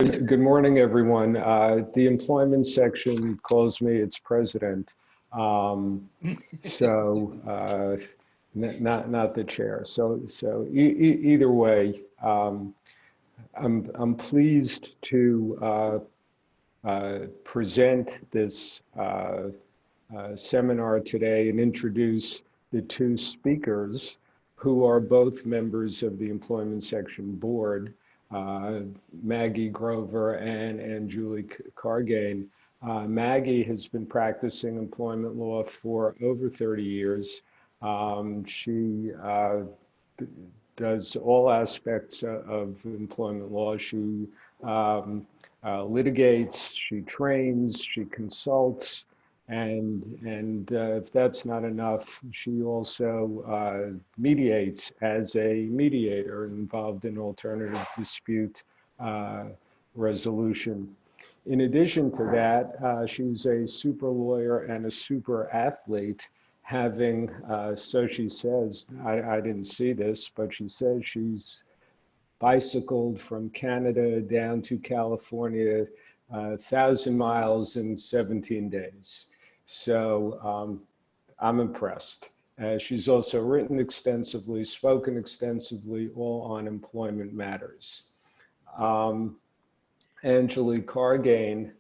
Good morning, everyone. The employment section calls me its president, not the chair. Either way, I'm pleased to present this seminar today and introduce the two speakers who are both members of the employment section board. Maggie Grover and Anjuli Cargain. Maggie has been practicing employment law for over 30 years. She does all aspects of employment law. She litigates, she trains, she consults, and if that's not enough, she also mediates as a mediator involved in alternative dispute resolution. In addition to that, she's a super lawyer and a super athlete, having, so she says, I didn't see this, but she says she's bicycled from Canada down to California, 1,000 miles in 17 days. So I'm impressed. She's also written extensively, spoken extensively, all on employment matters. Anjuli Cargain,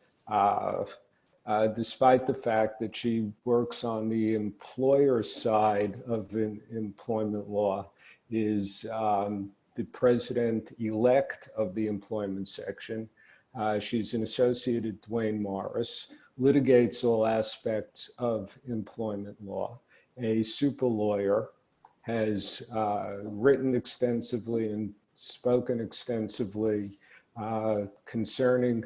despite the fact that she works on the employer side of employment law, is the president-elect of the employment section. She's an associate at Duane Morris, litigates all aspects of employment law, a super lawyer, has written extensively and spoken extensively concerning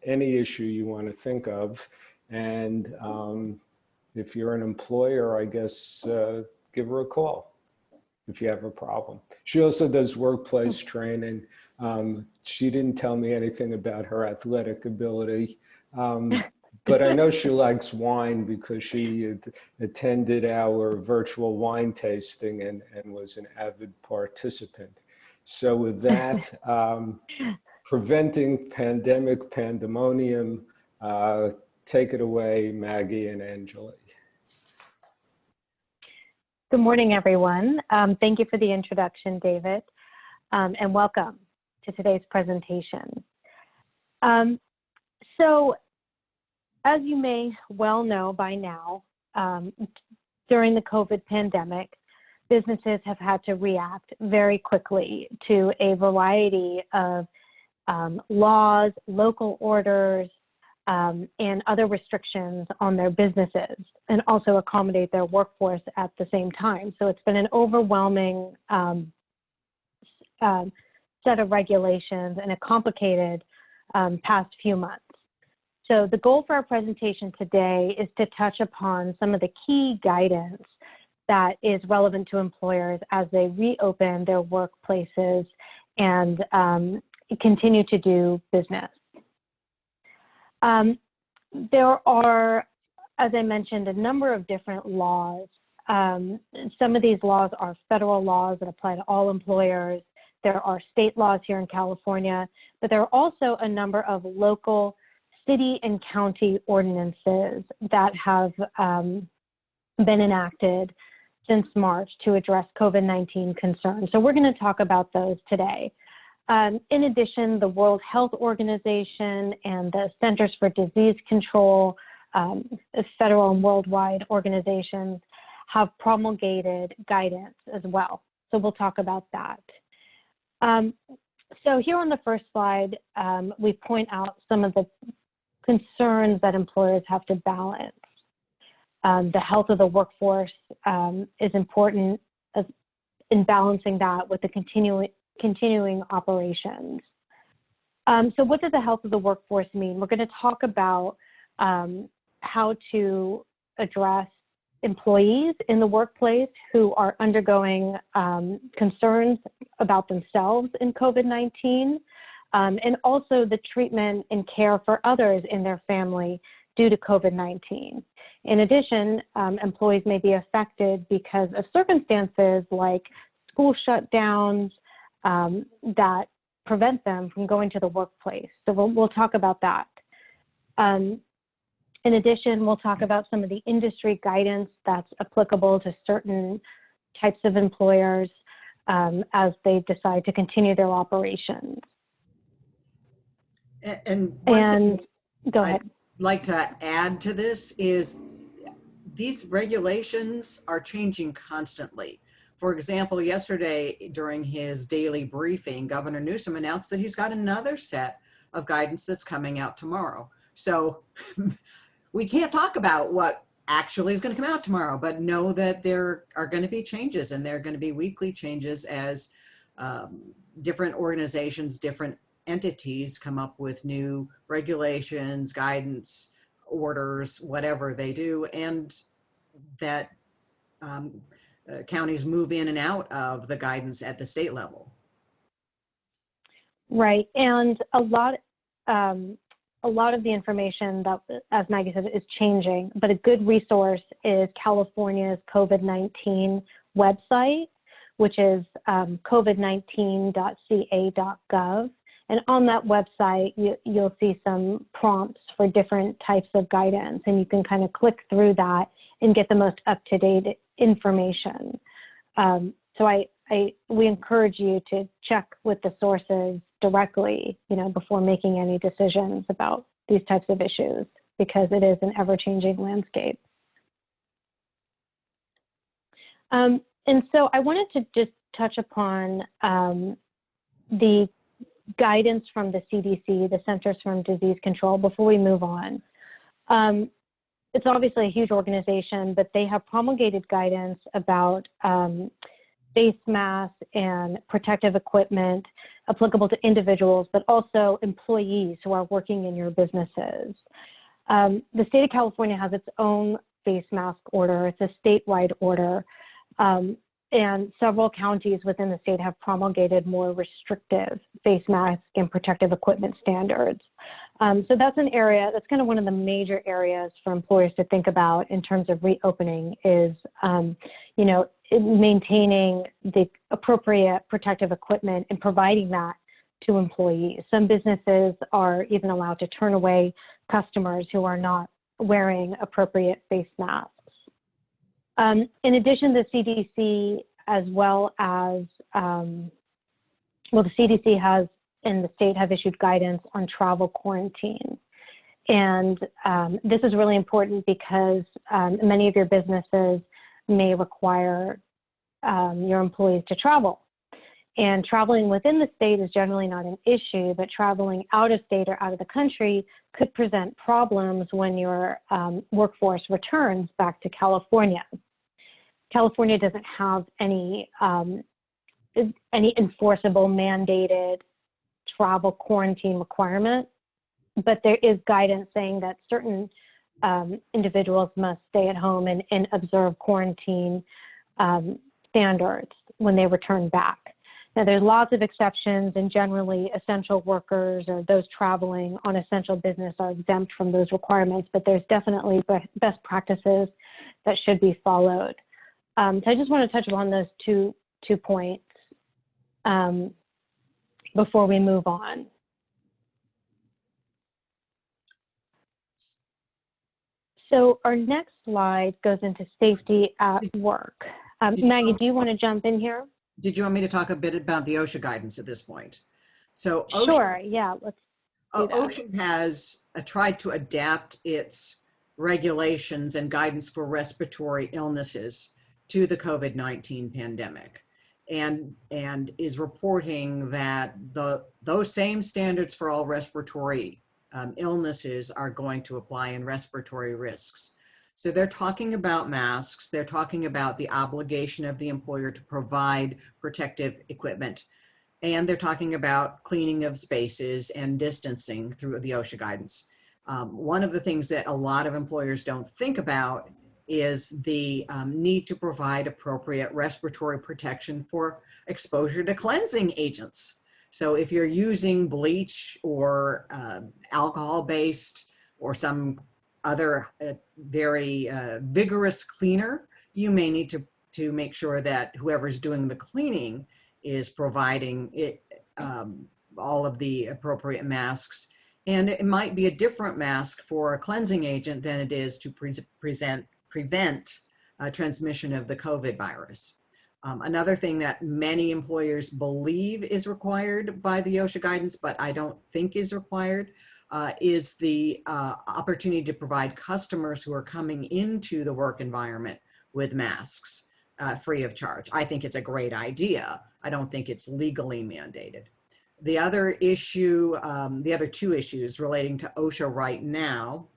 any issue you want to think of. And if you're an employer, I guess give her a call if you have a problem. She also does workplace training. She didn't tell me anything about her athletic ability, but I know she likes wine because she attended our virtual wine tasting and was an avid participant. So with that, preventing pandemic pandemonium, take it away, Maggie and Anjuli. Good morning, everyone. Thank you for the introduction, David, and welcome to today's presentation. So, as you may well know by now, during the COVID pandemic, businesses have had to react very quickly to a variety of laws, local orders, and other restrictions on their businesses, and also accommodate their workforce at the same time. So it's been an overwhelming set of regulations and a complicated past few months. So the goal for our presentation today is to touch upon some of the key guidance that is relevant to employers as they reopen their workplaces and continue to do business. There are, as I mentioned, a number of different laws. Some of these laws are federal laws that apply to all employers. There are state laws here in California, but there are also a number of local city and county ordinances that have been enacted since March to address COVID-19 concerns. So we're going to talk about those today. In addition, the World Health Organization and the Centers for Disease Control, federal and worldwide organizations, have promulgated guidance as well. So we'll talk about that. So here on the first slide, we point out some of the concerns that employers have to balance. The health of the workforce is important in balancing that with the continuing operations. So what does the health of the workforce mean? We're going to talk about how to address employees in the workplace who are undergoing concerns about themselves in COVID-19, and also the treatment and care for others in their family due to COVID-19. In addition, employees may be affected because of circumstances like school shutdowns that prevent them from going to the workplace. So we'll talk about that. In addition, we'll talk about some of the industry guidance that's applicable to certain types of employers as they decide to continue their operations. And go ahead. I'd like to add to this is these regulations are changing constantly. For example, yesterday during his daily briefing, Governor Newsom announced that he's got another set of guidance that's coming out tomorrow. So we can't talk about what actually is going to come out tomorrow, but know that there are going to be changes, and there are going to be weekly changes as different organizations, different entities come up with new regulations, guidance, orders, whatever they do, and that counties move in and out of the guidance at the state level. Right, and a lot of the information that, as Maggie said, is changing, but a good resource is California's COVID-19 website, which is covid19.ca.gov. And on that website, you'll see some prompts for different types of guidance, and you can kind of click through that and get the most up-to-date information. So we encourage you to check with the sources directly, before making any decisions about these types of issues, because it is an ever-changing landscape. And so I wanted to just touch upon the guidance from the CDC, the Centers for Disease Control, before we move on. It's obviously a huge organization, but they have promulgated guidance about face masks and protective equipment applicable to individuals, but also employees who are working in your businesses. The state of California has its own face mask order. It's a statewide order. And several counties within the state have promulgated more restrictive face mask and protective equipment standards. So that's an area, that's kind of one of the major areas for employers to think about in terms of reopening is, maintaining the appropriate protective equipment and providing that to employees. Some businesses are even allowed to turn away customers who are not wearing appropriate face masks. In addition, the CDC, as well as, the CDC has and the state have issued guidance on travel quarantine. And this is really important because many of your businesses may require your employees to travel. And traveling within the state is generally not an issue, but traveling out of state or out of the country could present problems when your workforce returns back to California. California doesn't have any enforceable mandated travel quarantine requirement, but there is guidance saying that certain individuals must stay at home and observe quarantine standards when they return back. Now, there's lots of exceptions, and generally essential workers or those traveling on essential business are exempt from those requirements, but there's definitely best practices that should be followed. So I just want to touch upon those two points before we move on. So our next slide goes into safety at work. Maggie, do you want to jump in here? Did you want me to talk a bit about the OSHA guidance at this point? So OSHA, sure, yeah, let's do that. OSHA has tried to adapt its regulations and guidance for respiratory illnesses to the COVID-19 pandemic, and is reporting that those same standards for all respiratory illnesses are going to apply in respiratory risks. So they're talking about masks, they're talking about the obligation of the employer to provide protective equipment, and they're talking about cleaning of spaces and distancing through the OSHA guidance. One of the things that a lot of employers don't think about is the need to provide appropriate respiratory protection for exposure to cleansing agents. So if you're using bleach or alcohol-based or some other very vigorous cleaner, you may need to make sure that whoever's doing the cleaning is providing it all of the appropriate masks. And it might be a different mask for a cleansing agent than it is to prevent transmission of the COVID virus. Another thing that many employers believe is required by the OSHA guidance, but I don't think is required, is the opportunity to provide customers who are coming into the work environment with masks free of charge. I think it's a great idea. I don't think it's legally mandated. The other issue, the other two issues relating to OSHA right now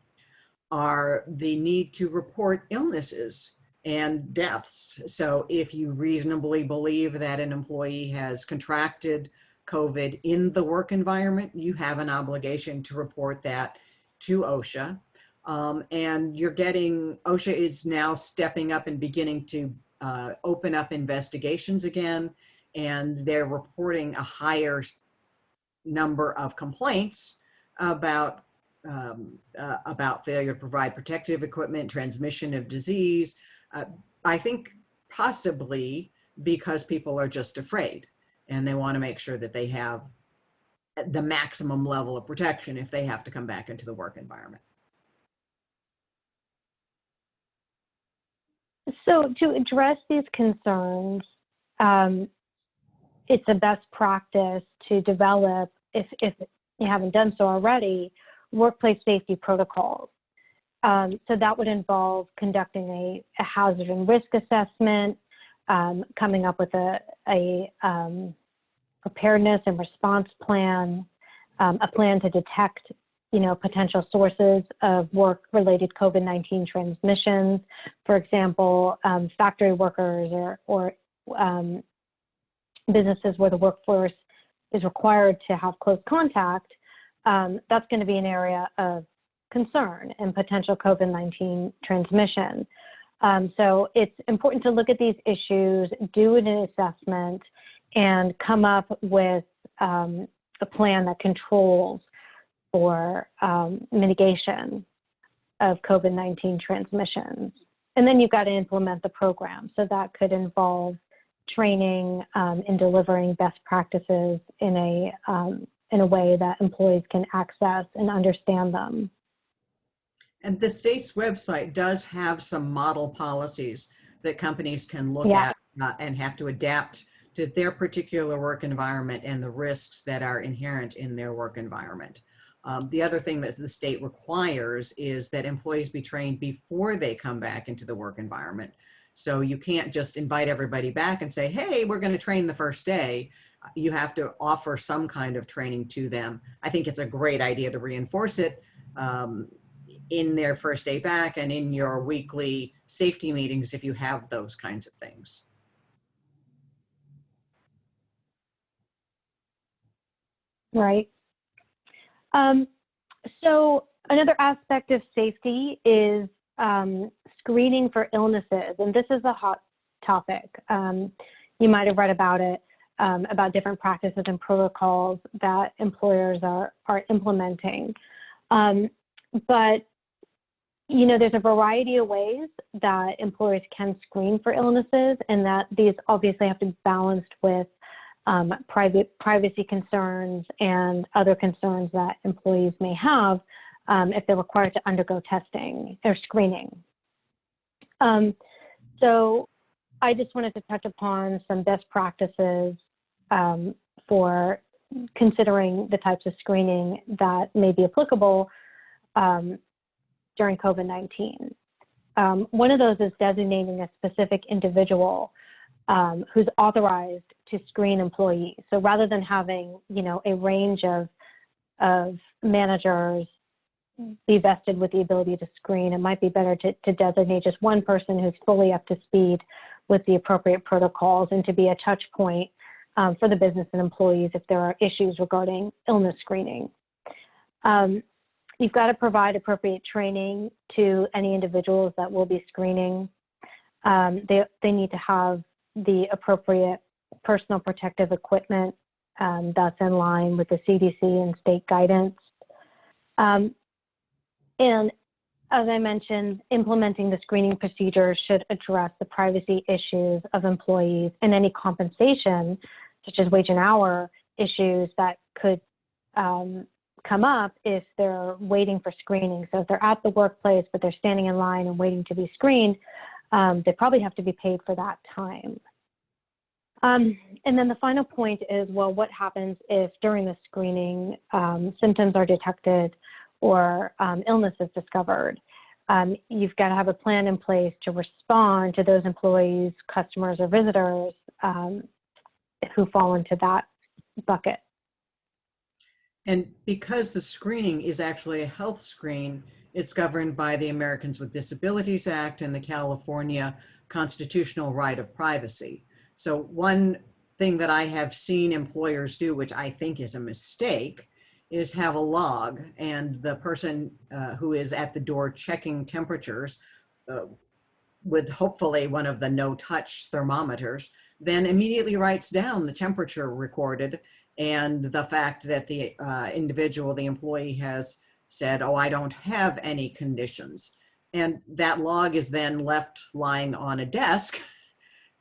are the need to report illnesses and deaths. So if you reasonably believe that an employee has contracted COVID in the work environment, you have an obligation to report that to OSHA. And OSHA is now stepping up and beginning to open up investigations again, and they're reporting a higher number of complaints about failure to provide protective equipment, transmission of disease. I think possibly because people are just afraid and they want to make sure that they have the maximum level of protection if they have to come back into the work environment. So to address these concerns, it's a best practice to develop, if you haven't done so already, workplace safety protocols. So that would involve conducting a hazard and risk assessment, coming up with a preparedness and response plan, a plan to detect, potential sources of work-related COVID-19 transmissions. For example, factory workers or businesses where the workforce is required to have close contact. That's going to be an area of concern and potential COVID-19 transmission. So it's important to look at these issues, do an assessment, and come up with a plan that controls for mitigation of COVID-19 transmissions. And then you've got to implement the program. So that could involve training in delivering best practices in a way that employees can access and understand them. And the state's website does have some model policies that companies can look at and have to adapt to their particular work environment and the risks that are inherent in their work environment. The other thing that the state requires is that employees be trained before they come back into the work environment. So you can't just invite everybody back and say, hey, we're going to train the first day. You have to offer some kind of training to them. I think it's a great idea to reinforce it in their first day back and in your weekly safety meetings if you have those kinds of things. Right. So another aspect of safety is screening for illnesses, and this is a hot topic. You might have read about it, about different practices and protocols that employers are implementing. But there's a variety of ways that employers can screen for illnesses, and that these obviously have to be balanced with privacy concerns and other concerns that employees may have if they're required to undergo testing or screening. So I just wanted to touch upon some best practices for considering the types of screening that may be applicable during COVID-19. One of those is designating a specific individual who's authorized to screen employees. So rather than having, a range of managers be vested with the ability to screen, it might be better to designate just one person who's fully up to speed with the appropriate protocols and to be a touch point for the business and employees if there are issues regarding illness screening. You've got to provide appropriate training to any individuals that will be screening. They need to have the appropriate personal protective equipment that's in line with the CDC and state guidance. And as I mentioned, implementing the screening procedures should address the privacy issues of employees and any compensation, such as wage and hour issues that could come up if they're waiting for screening. So if they're at the workplace, but they're standing in line and waiting to be screened, they probably have to be paid for that time. And then the final point is, well, what happens if during the screening symptoms are detected or illness is discovered? You've got to have a plan in place to respond to those employees, customers, or visitors who fall into that bucket. And because the screening is actually a health screen, it's governed by the Americans with Disabilities Act and the California constitutional right of privacy. So one thing that I have seen employers do, which I think is a mistake, is have a log, and the person who is at the door checking temperatures with hopefully one of the no-touch thermometers, then immediately writes down the temperature recorded and the fact that the individual, the employee, has said, oh, I don't have any conditions. And that log is then left lying on a desk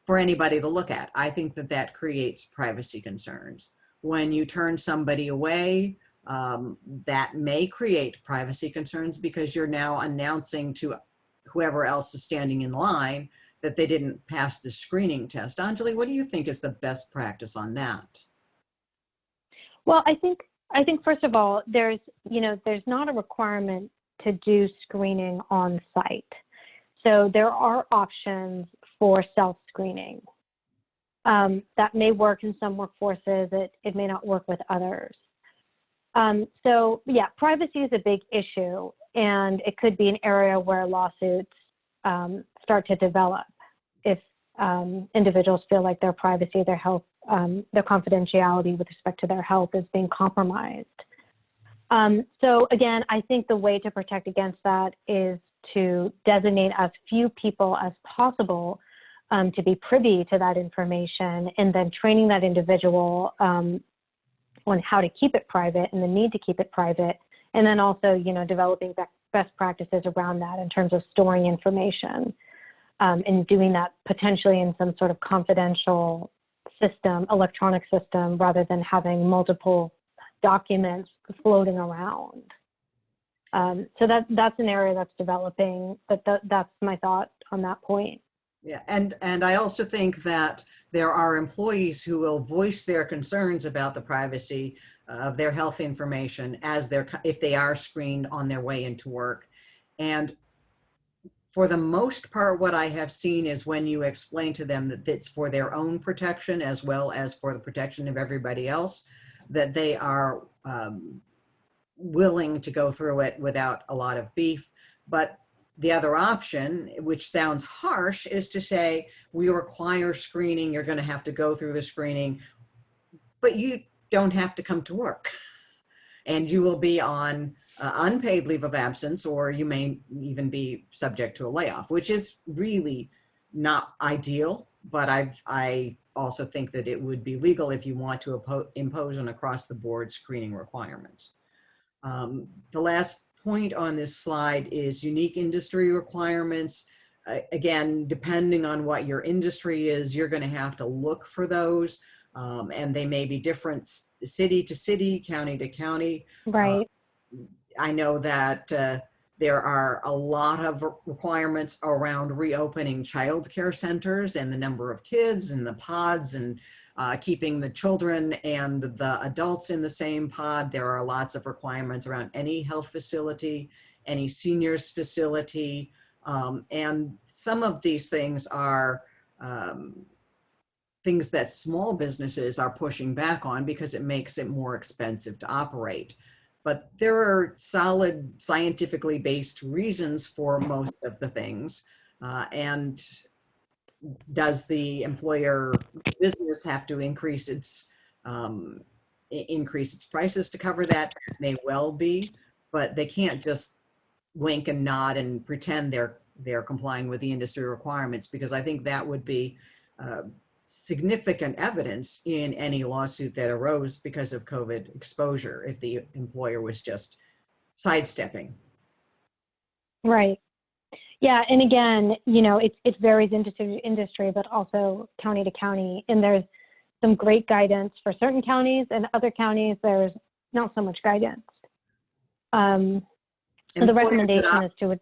for anybody to look at. I think that that creates privacy concerns. When you turn somebody away, that may create privacy concerns because you're now announcing to whoever else is standing in line that they didn't pass the screening test. Anjuli, what do you think is the best practice on that? Well, I think first of all, there's not a requirement to do screening on site. So there are options for self-screening. That may work in some workforces, it may not work with others. So yeah, privacy is a big issue, and it could be an area where lawsuits start to develop if individuals feel like their privacy, their health, their confidentiality with respect to their health is being compromised. So again, I think the way to protect against that is to designate as few people as possible to be privy to that information, and then training that individual on how to keep it private and the need to keep it private, and then also, developing best practices around that in terms of storing information and doing that potentially in some sort of confidential system, electronic system, rather than having multiple documents floating around. So that's an area that's developing, but that's my thought on that point. Yeah, and I also think that there are employees who will voice their concerns about the privacy of their health information if they are screened on their way into work. And for the most part, what I have seen is when you explain to them that it's for their own protection as well as for the protection of everybody else, that they are willing to go through it without a lot of beef. But the other option, which sounds harsh, is to say, we require screening, you're going to have to go through the screening, but you don't have to come to work. And you will be on unpaid leave of absence, or you may even be subject to a layoff, which is really not ideal. But I also think that it would be legal if you want to impose an across-the-board screening requirement. The last point on this slide is unique industry requirements. Again, depending on what your industry is, you're going to have to look for those. And they may be different city to city, county to county. Right. I know that there are a lot of requirements around reopening childcare centers and the number of kids and the pods, and keeping the children and the adults in the same pod. There are lots of requirements around any health facility, any seniors facility. And some of these things are things that small businesses are pushing back on because it makes it more expensive to operate. But there are solid scientifically based reasons for most of the things. And does the employer business have to increase its prices to cover that? May well be, but they can't just wink and nod and pretend they're complying with the industry requirements, because I think that would be significant evidence in any lawsuit that arose because of COVID exposure if the employer was just sidestepping. Right. Yeah, and again, it varies industry to industry, but also county to county. And there's some great guidance for certain counties, and other counties there's not so much guidance. So the recommendation is to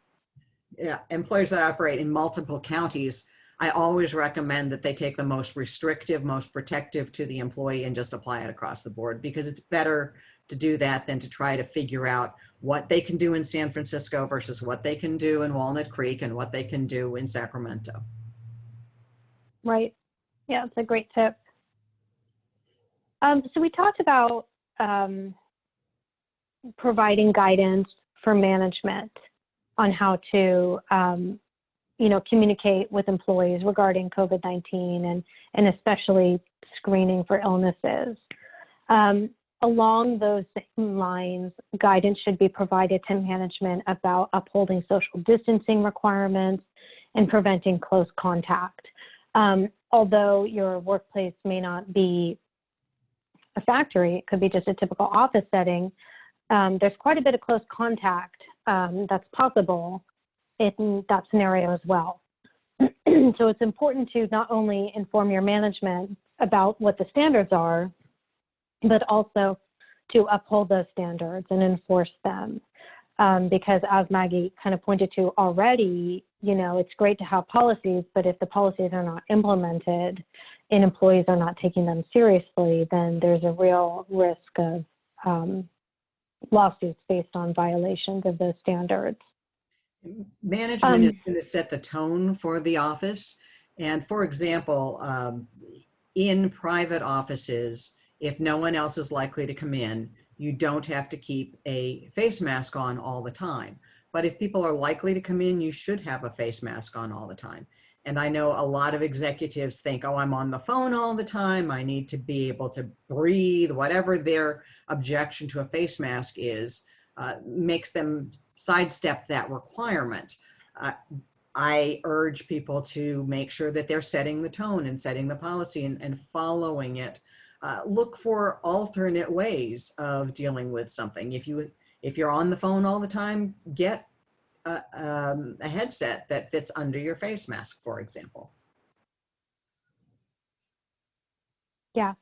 employers that operate in multiple counties, I always recommend that they take the most restrictive, most protective to the employee and just apply it across the board, because it's better to do that than to try to figure out what they can do in San Francisco versus what they can do in Walnut Creek and what they can do in Sacramento. Right. Yeah, it's a great tip. So we talked about providing guidance for management on how to, communicate with employees regarding COVID-19 and especially screening for illnesses. Along those same lines, guidance should be provided to management about upholding social distancing requirements and preventing close contact. Although your workplace may not be a factory, it could be just a typical office setting, there's quite a bit of close contact that's possible in that scenario as well. So it's important to not only inform your management about what the standards are, but also to uphold those standards and enforce them. Because as Maggie kind of pointed to already, it's great to have policies, but if the policies are not implemented and employees are not taking them seriously, then there's a real risk of lawsuits based on violations of those standards. Management is going to set the tone for the office. And for example, in private offices, if no one else is likely to come in, you don't have to keep a face mask on all the time. But if people are likely to come in, you should have a face mask on all the time. And I know a lot of executives think, oh, I'm on the phone all the time, I need to be able to breathe, whatever their objection to a face mask is, makes them sidestep that requirement. I urge people to make sure that they're setting the tone and setting the policy and following it. Look for alternate ways of dealing with something. If you're on the phone all the time, get a headset that fits under your face mask, for example. Yeah,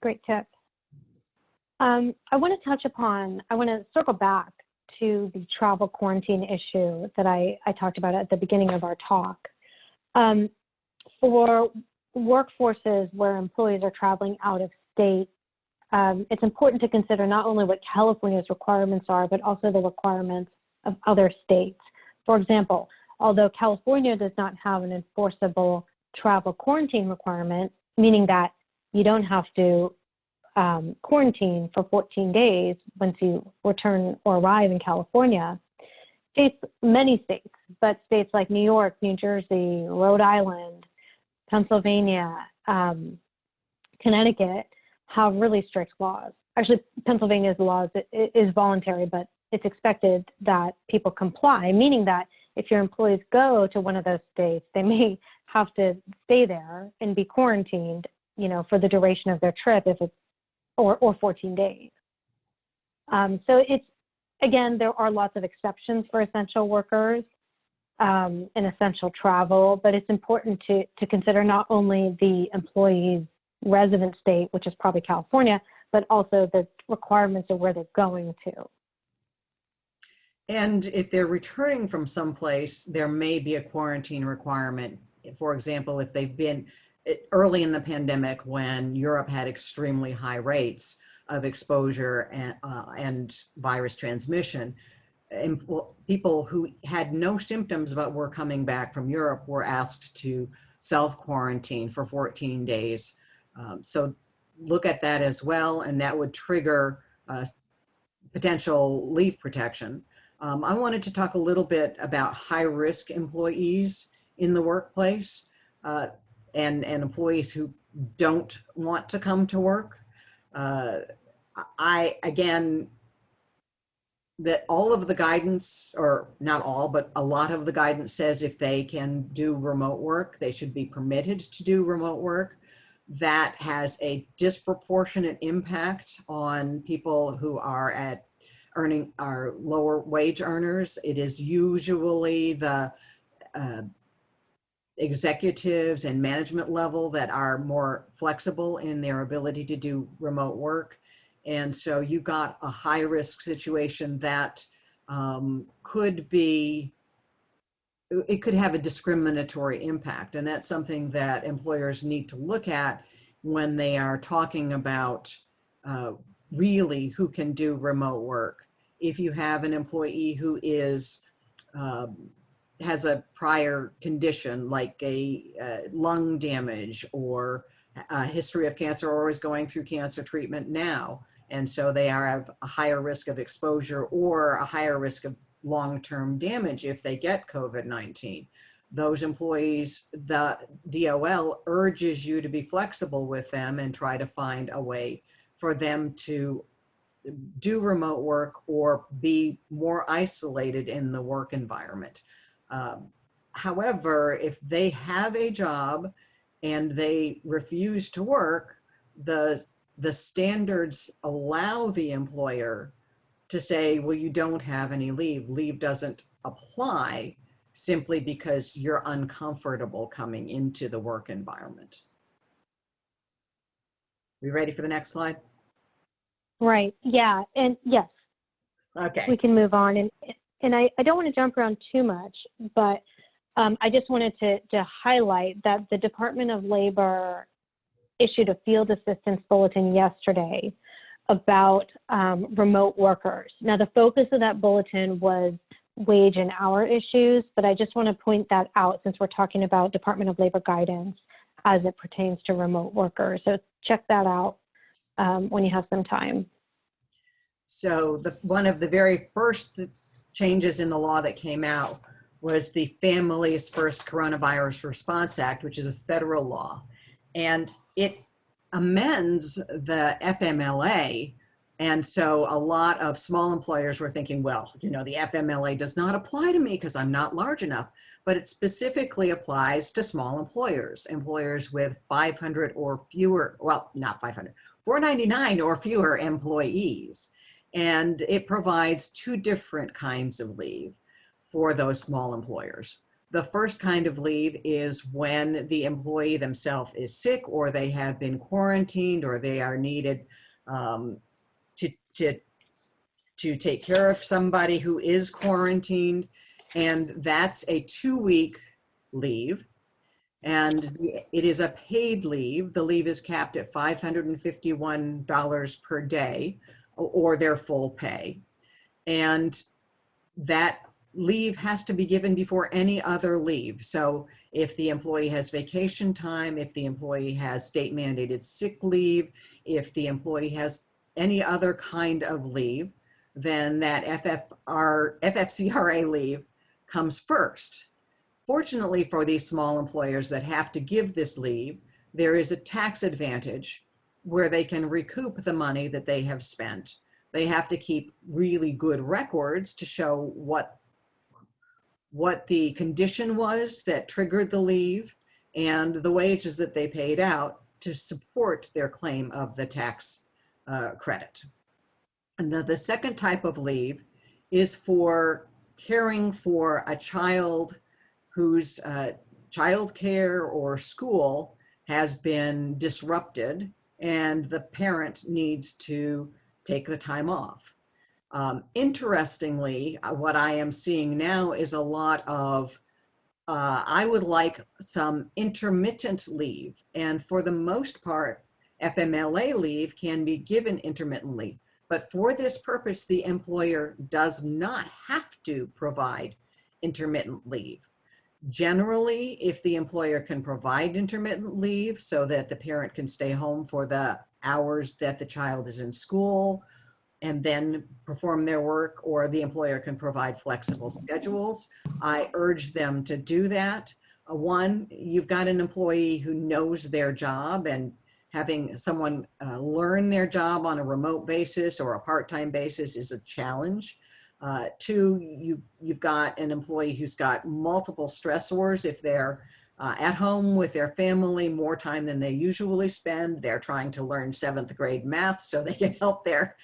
great tip. I want to circle back to the travel quarantine issue that I talked about at the beginning of our talk. For workforces where employees are traveling out of state, it's important to consider not only what California's requirements are, but also the requirements of other states. For example, although California does not have an enforceable travel quarantine requirement, meaning that you don't have to quarantine for 14 days once you return or arrive in California, many states, but states like New York, New Jersey, Rhode Island, Pennsylvania, Connecticut have really strict laws. Actually, Pennsylvania's laws is voluntary, but it's expected that people comply, meaning that if your employees go to one of those states, they may have to stay there and be quarantined, for the duration of their trip, or 14 days. So again, there are lots of exceptions for essential workers and essential travel, but it's important to consider not only the employee's resident state, which is probably California, but also the requirements of where they're going to. And if they're returning from someplace, there may be a quarantine requirement. For example, if they've been early in the pandemic when Europe had extremely high rates of exposure and virus transmission, and people who had no symptoms but were coming back from Europe were asked to self-quarantine for 14 days. So look at that as well, and that would trigger potential leave protection. I wanted to talk a little bit about high-risk employees in the workplace and employees who don't want to come to work. That all of the guidance, or not all, but a lot of the guidance says if they can do remote work, they should be permitted to do remote work. That has a disproportionate impact on people who are lower wage earners. It is usually the executives and management level that are more flexible in their ability to do remote work. And so you got a high risk situation that could be, it could have a discriminatory impact. And that's something that employers need to look at when they are talking about really who can do remote work. If you have an employee who is has a prior condition like a lung damage or a history of cancer, or is going through cancer treatment now, and so they are at a higher risk of exposure or a higher risk of long-term damage if they get COVID-19. Those employees, the DOL urges you to be flexible with them and try to find a way for them to do remote work or be more isolated in the work environment. However, if they have a job and they refuse to work, the standards allow the employer to say, well, you don't have any leave. Leave doesn't apply simply because you're uncomfortable coming into the work environment. We ready for the next slide? Right. Yeah. And yes, Okay. we can move on. And I don't want to jump around too much, but I just wanted to highlight that the Department of Labor issued a field assistance bulletin yesterday about remote workers. Now, the focus of that bulletin was wage and hour issues, but I just want to point that out since we're talking about Department of Labor guidance as it pertains to remote workers. So check that out when you have some time. So one of the very first changes in the law that came out was the Families First Coronavirus Response Act, which is a federal law. And it amends the FMLA. And so a lot of small employers were thinking, well, you know, the FMLA does not apply to me because I'm not large enough, but it specifically applies to small employers, employers with 500 or fewer, well, not 500, 499 or fewer employees. And it provides two different kinds of leave for those small employers. The first kind of leave is when the employee themselves is sick, or they have been quarantined, or they are needed to take care of somebody who is quarantined. And that's a 2-week leave. And it is a paid leave. The leave is capped at $551 per day, or their full pay. And that leave has to be given before any other leave. So if the employee has vacation time, if the employee has state mandated sick leave, if the employee has any other kind of leave, then that FFCRA leave comes first. Fortunately for these small employers that have to give this leave, there is a tax advantage where they can recoup the money that they have spent. They have to keep really good records to show what the condition was that triggered the leave and the wages that they paid out to support their claim of the tax credit. And the second type of leave is for caring for a child whose childcare or school has been disrupted and the parent needs to take the time off. Interestingly, what I am seeing now is a lot of, I would like some intermittent leave. And for the most part, FMLA leave can be given intermittently. But for this purpose, the employer does not have to provide intermittent leave. Generally, if the employer can provide intermittent leave so that the parent can stay home for the hours that the child is in school and then perform their work, or the employer can provide flexible schedules, I urge them to do that. One, you've got an employee who knows their job, and having someone learn their job on a remote basis or a part-time basis is a challenge. Two, you've got an employee who's got multiple stressors. If they're at home with their family more time than they usually spend, they're trying to learn 7th grade math so they can help their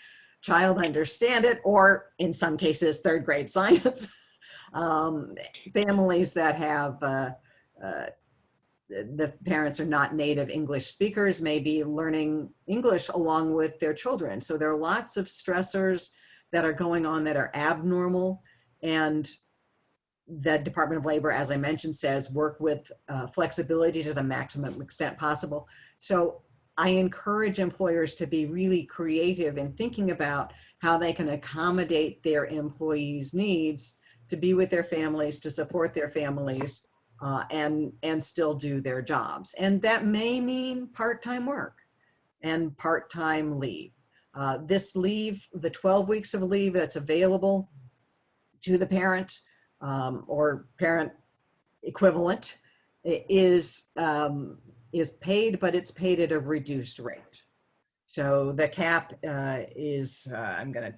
child understand it, or in some cases, 3rd grade science. Families that have the parents are not native English speakers, may be learning English along with their children. So there are lots of stressors that are going on that are abnormal. And the Department of Labor, as I mentioned, says work with flexibility to the maximum extent possible. So I encourage employers to be really creative in thinking about how they can accommodate their employees' needs to be with their families, to support their families, and still do their jobs. And that may mean part-time work and part-time leave. This leave, the 12 weeks of leave that's available to the parent or parent equivalent is paid, but it's paid at a reduced rate. So the cap is, I'm gonna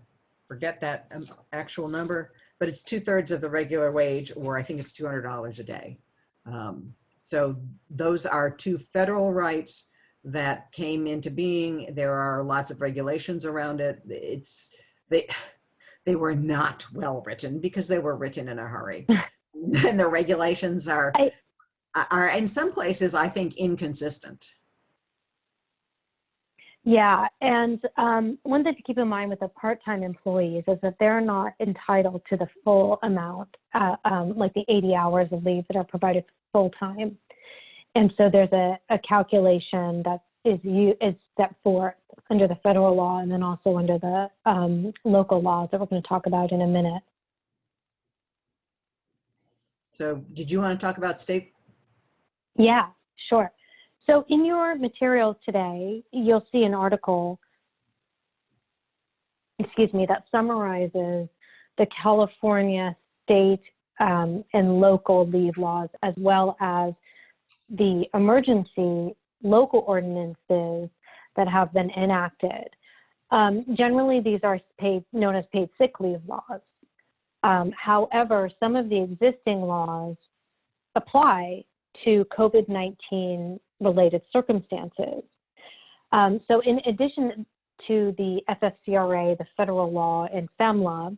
forget that actual number, but it's 2/3 of the regular wage, or I think it's $200 a day. So those are two federal rights that came into being. There are lots of regulations around it. They were not well written because they were written in a hurry. And the regulations are in some places, I think, inconsistent. Yeah, and one thing to keep in mind with the part-time employees is that they're not entitled to the full amount, like the 80 hours of leave that are provided full-time. And so there's a calculation that is set forth under the federal law and then also under the local laws that we're going to talk about in a minute. So did you want to talk about state? Yeah, sure. So in your materials today, you'll see an article, that summarizes the California state and local leave laws, as well as the emergency local ordinances that have been enacted. Generally, these are known as paid sick leave laws. However, some of the existing laws apply to COVID-19 related circumstances. So in addition to the FFCRA, the federal law, and FEMLA,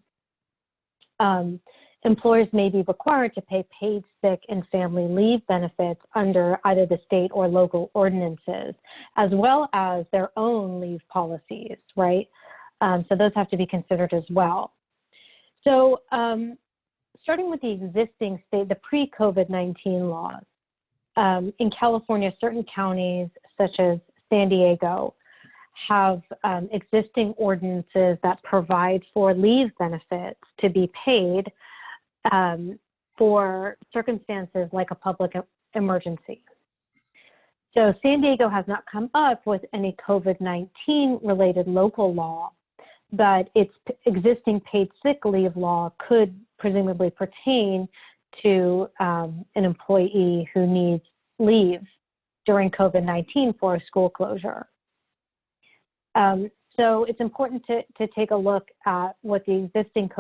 employers may be required to pay paid sick and family leave benefits under either the state or local ordinances, as well as their own leave policies, right? So those have to be considered as well. So starting with the existing state, the pre-COVID-19 laws, in California, certain counties, such as San Diego, have existing ordinances that provide for leave benefits to be paid for circumstances like a public emergency. So San Diego has not come up with any COVID-19 related local law, but its existing paid sick leave law could presumably pertain to an employee who needs leave during COVID-19 for a school closure. So it's important to take a look at what the existing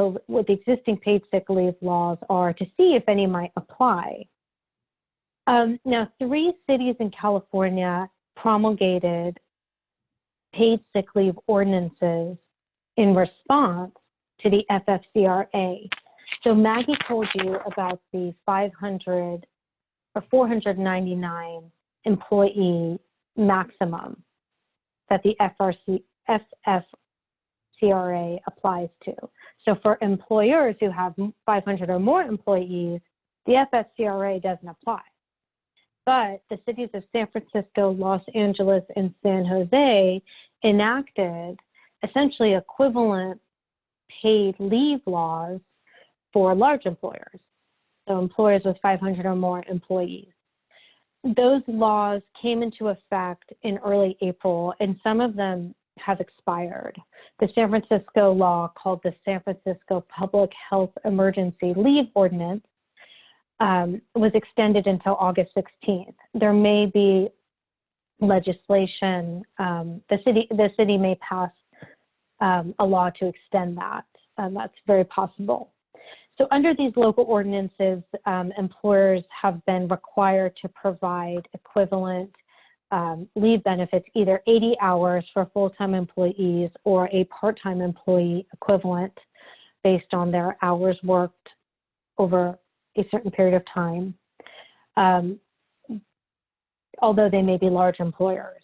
paid sick leave laws are to see if any might apply. Now, 3 cities in California promulgated paid sick leave ordinances in response to the FFCRA. So Maggie told you about the 500 or 499 employee maximum that the FFCRA applies to. So for employers who have 500 or more employees, the FFCRA doesn't apply. But the cities of San Francisco, Los Angeles, and San Jose enacted essentially equivalent paid leave laws for large employers, so employers with 500 or more employees. Those laws came into effect in early April, and some of them have expired. The San Francisco law, called the San Francisco Public Health Emergency Leave Ordinance, was extended until August 16th. There may be legislation, the city may pass a law to extend that. That's very possible. So under these local ordinances, employers have been required to provide equivalent leave benefits, either 80 hours for full-time employees or a part-time employee equivalent based on their hours worked over a certain period of time. although they may be large employers.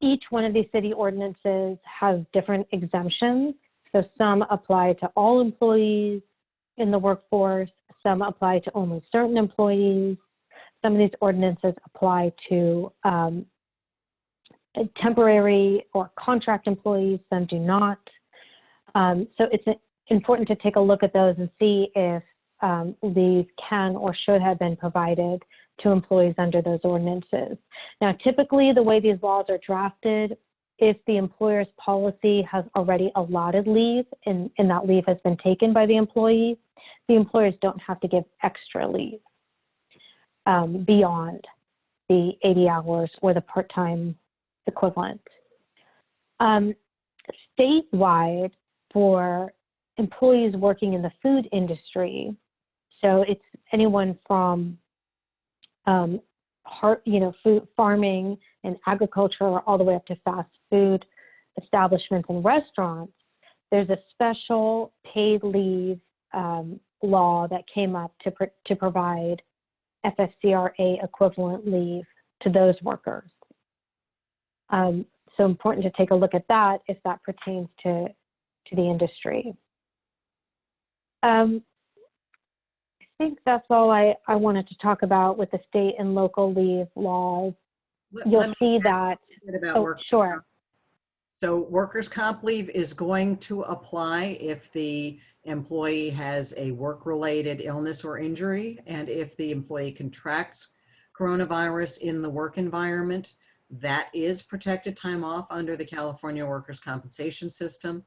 Each one of these city ordinances has different exemptions. So some apply to all employees in the workforce, some apply to only certain employees. Some of these ordinances apply to temporary or contract employees, some do not. So it's important to take a look at those and see if leave can or should have been provided to employees under those ordinances. Now, typically the way these laws are drafted, if the employer's policy has already allotted leave and that leave has been taken by the employee, the employers don't have to give extra leave beyond the 80 hours or the part-time equivalent. Statewide, for employees working in the food industry, so it's anyone from food, farming and agriculture, all the way up to fast food establishments and restaurants, there's a special paid leave law that came up to provide FFCRA equivalent leave to those workers. So important to take a look at that if that pertains to the industry. I think that's all I wanted to talk about with the state and local leave laws. You'll see that. Sure. So workers' comp leave is going to apply if the employee has a work-related illness or injury, and if the employee contracts coronavirus in the work environment. That is protected time off under the California workers' compensation system.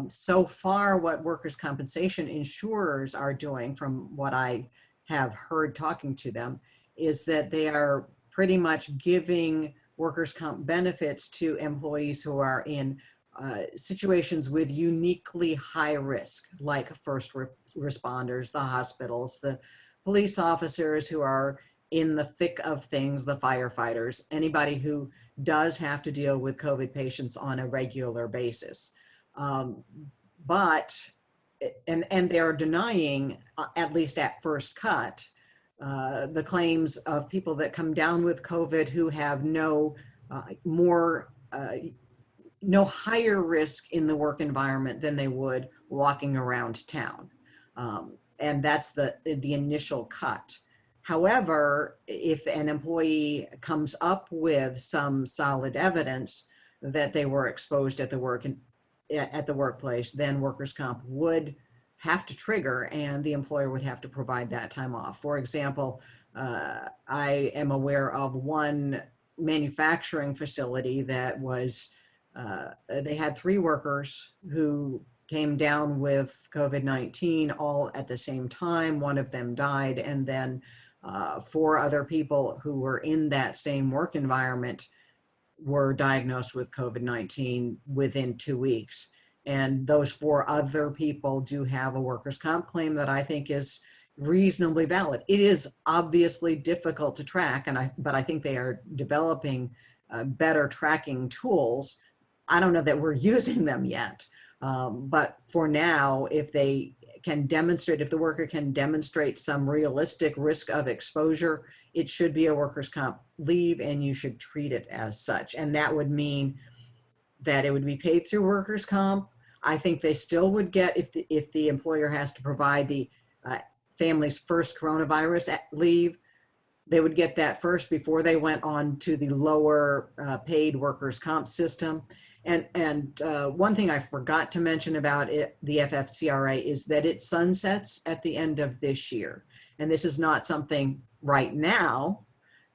So far, what workers' compensation insurers are doing, from what I have heard talking to them, is that they are pretty much giving workers' comp benefits to employees who are in situations with uniquely high risk, like first responders, the hospitals, the police officers who are in the thick of things, the firefighters, anybody who does have to deal with COVID patients on a regular basis. But they are denying, at least at first cut, the claims of people that come down with COVID who have no higher risk in the work environment than they would walking around town. And that's the initial cut. However, if an employee comes up with some solid evidence that they were exposed at the workplace, then workers' comp would have to trigger, and the employer would have to provide that time off. For example, I am aware of one manufacturing facility that was, they had 3 workers who came down with COVID-19 all at the same time. One of them died, and then 4 other people who were in that same work environment were diagnosed with COVID-19 within 2 weeks. And those 4 other people do have a workers' comp claim that I think is reasonably valid. It is obviously difficult to track, but I think they are developing better tracking tools. I don't know that we're using them yet, but for now, if they can demonstrate, if the worker can demonstrate some realistic risk of exposure, it should be a workers' comp leave, and you should treat it as such. And that would mean that it would be paid through workers' comp. I think they still would get, if the employer has to provide the family's first coronavirus leave, they would get that first before they went on to the lower paid workers' comp system. And one thing I forgot to mention about the FFCRA is that it sunsets at the end of this year. And this is not something right now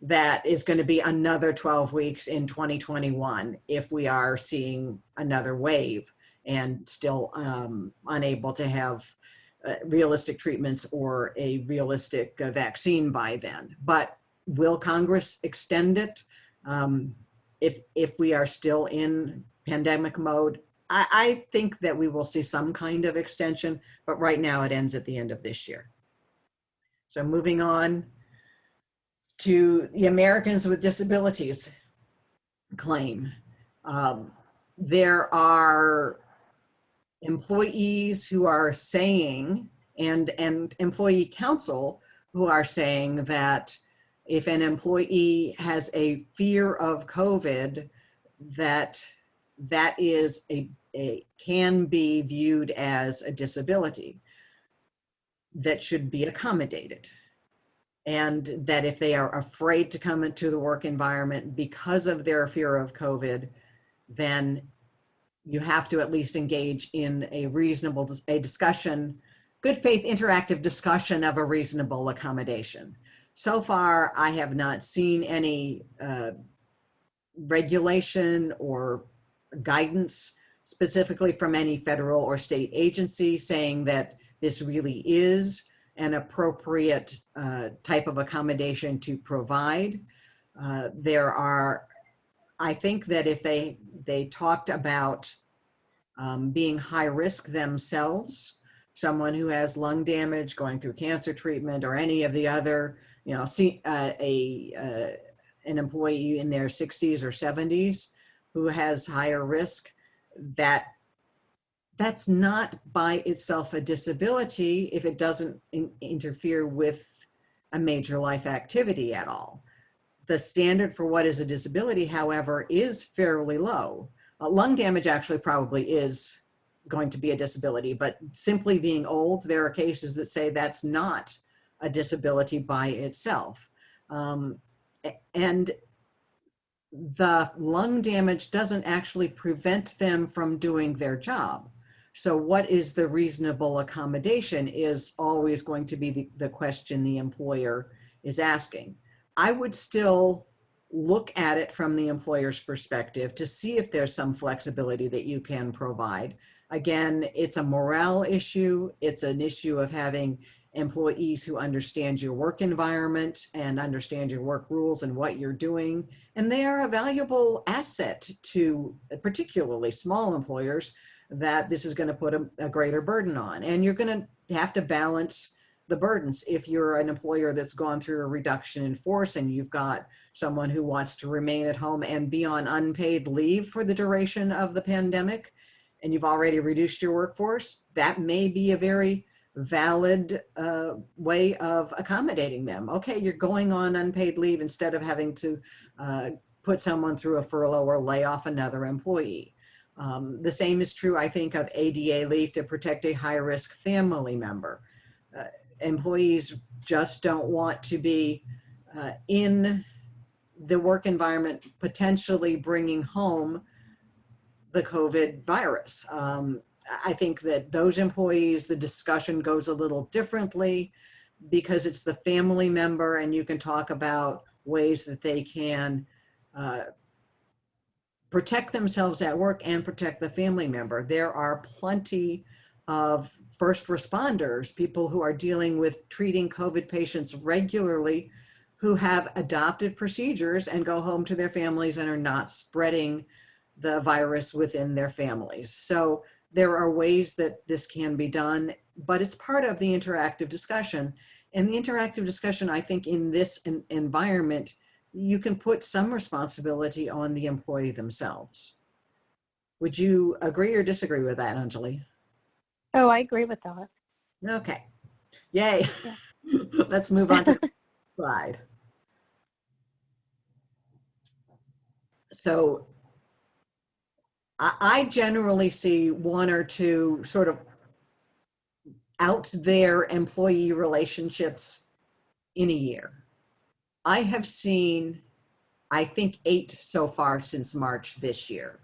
that is going to be another 12 weeks in 2021 if we are seeing another wave and still unable to have realistic treatments or a realistic vaccine by then. But will Congress extend it if we are still in pandemic mode? I think that we will see some kind of extension, but right now it ends at the end of this year. So moving on to the Americans with Disabilities claim. There are employees who are saying, and employee counsel who are saying that If an employee has a fear of COVID, that is can be viewed as a disability that should be accommodated. And that if they are afraid to come into the work environment because of their fear of COVID, then you have to at least engage in a reasonable discussion, good faith interactive discussion of a reasonable accommodation. So far, I have not seen any regulation or guidance specifically from any federal or state agency saying that this really is an appropriate type of accommodation to provide. I think that if they talked about being high risk themselves, someone who has lung damage, going through cancer treatment, or any of the other, an employee in their 60s or 70s who has higher risk, that's not by itself a disability if it doesn't interfere with a major life activity at all. The standard for what is a disability, however, is fairly low. Lung damage actually probably is going to be a disability, but simply being old, there are cases that say that's not a disability by itself. And the lung damage doesn't actually prevent them from doing their job. So what is the reasonable accommodation is always going to be the question the employer is asking. I would still look at it from the employer's perspective to see if there's some flexibility that you can provide. Again, it's a morale issue. It's an issue of having employees who understand your work environment and understand your work rules and what you're doing. And they are a valuable asset to particularly small employers that this is going to put a greater burden on. And you're going to have to balance the burdens. If you're an employer that's gone through a reduction in force and you've got someone who wants to remain at home and be on unpaid leave for the duration of the pandemic, and you've already reduced your workforce, that may be a very valid way of accommodating them. Okay, you're going on unpaid leave instead of having to put someone through a furlough or lay off another employee. The same is true, I think, of ADA leave to protect a high-risk family member. Employees just don't want to be in the work environment potentially bringing home the COVID virus. I think that those employees, the discussion goes a little differently because it's the family member, and you can talk about ways that they can protect themselves at work and protect the family member. There are plenty of first responders, people who are dealing with treating COVID patients regularly, who have adopted procedures and go home to their families and are not spreading the virus within their families. So there are ways that this can be done, but it's part of the interactive discussion. And the interactive discussion, I think, in this environment, you can put some responsibility on the employee themselves. Would you agree or disagree with that, Anjuli? Oh, I agree with that. Okay. Yay. Yeah. Let's move on to the slide. So I generally see one or two sort of out there employee relationships in a year. I have seen, I think, 8 so far since March this year.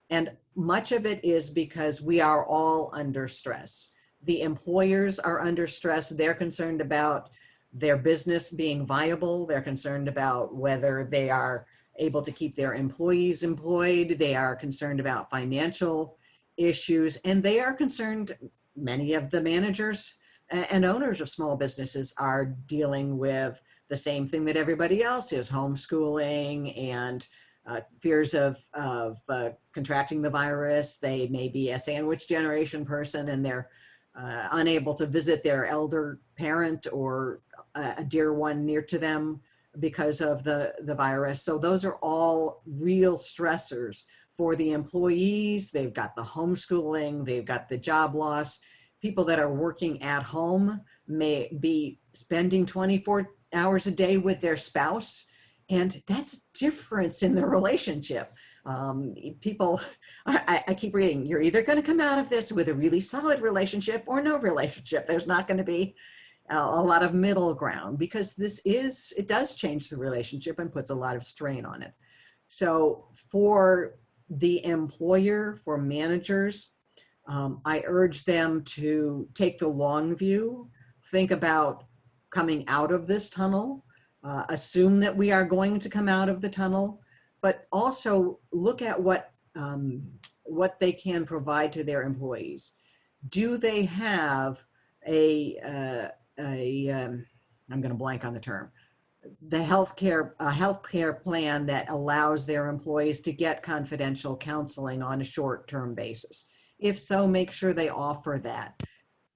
And much of it is because we are all under stress. The employers are under stress. They're concerned about their business being viable. They're concerned about whether they are able to keep their employees employed. They are concerned about financial issues, and they are concerned, many of the managers and owners of small businesses are dealing with the same thing that everybody else is, homeschooling and fears of contracting the virus. They may be a sandwich generation person and they're unable to visit their elder parent or a dear one near to them because of the virus. So those are all real stressors for the employees. They've got the homeschooling, they've got the job loss. People that are working at home may be spending 24 hours a day with their spouse. And that's a difference in the relationship. People, I keep reading, you're either going to come out of this with a really solid relationship or no relationship. There's not going to be a lot of middle ground, because it does change the relationship and puts a lot of strain on it. So for the employer, for managers, I urge them to take the long view, think about coming out of this tunnel, assume that we are going to come out of the tunnel, but also look at what they can provide to their employees. Do they have I'm going to blank on the term, a healthcare plan that allows their employees to get confidential counseling on a short-term basis? If so, make sure they offer that.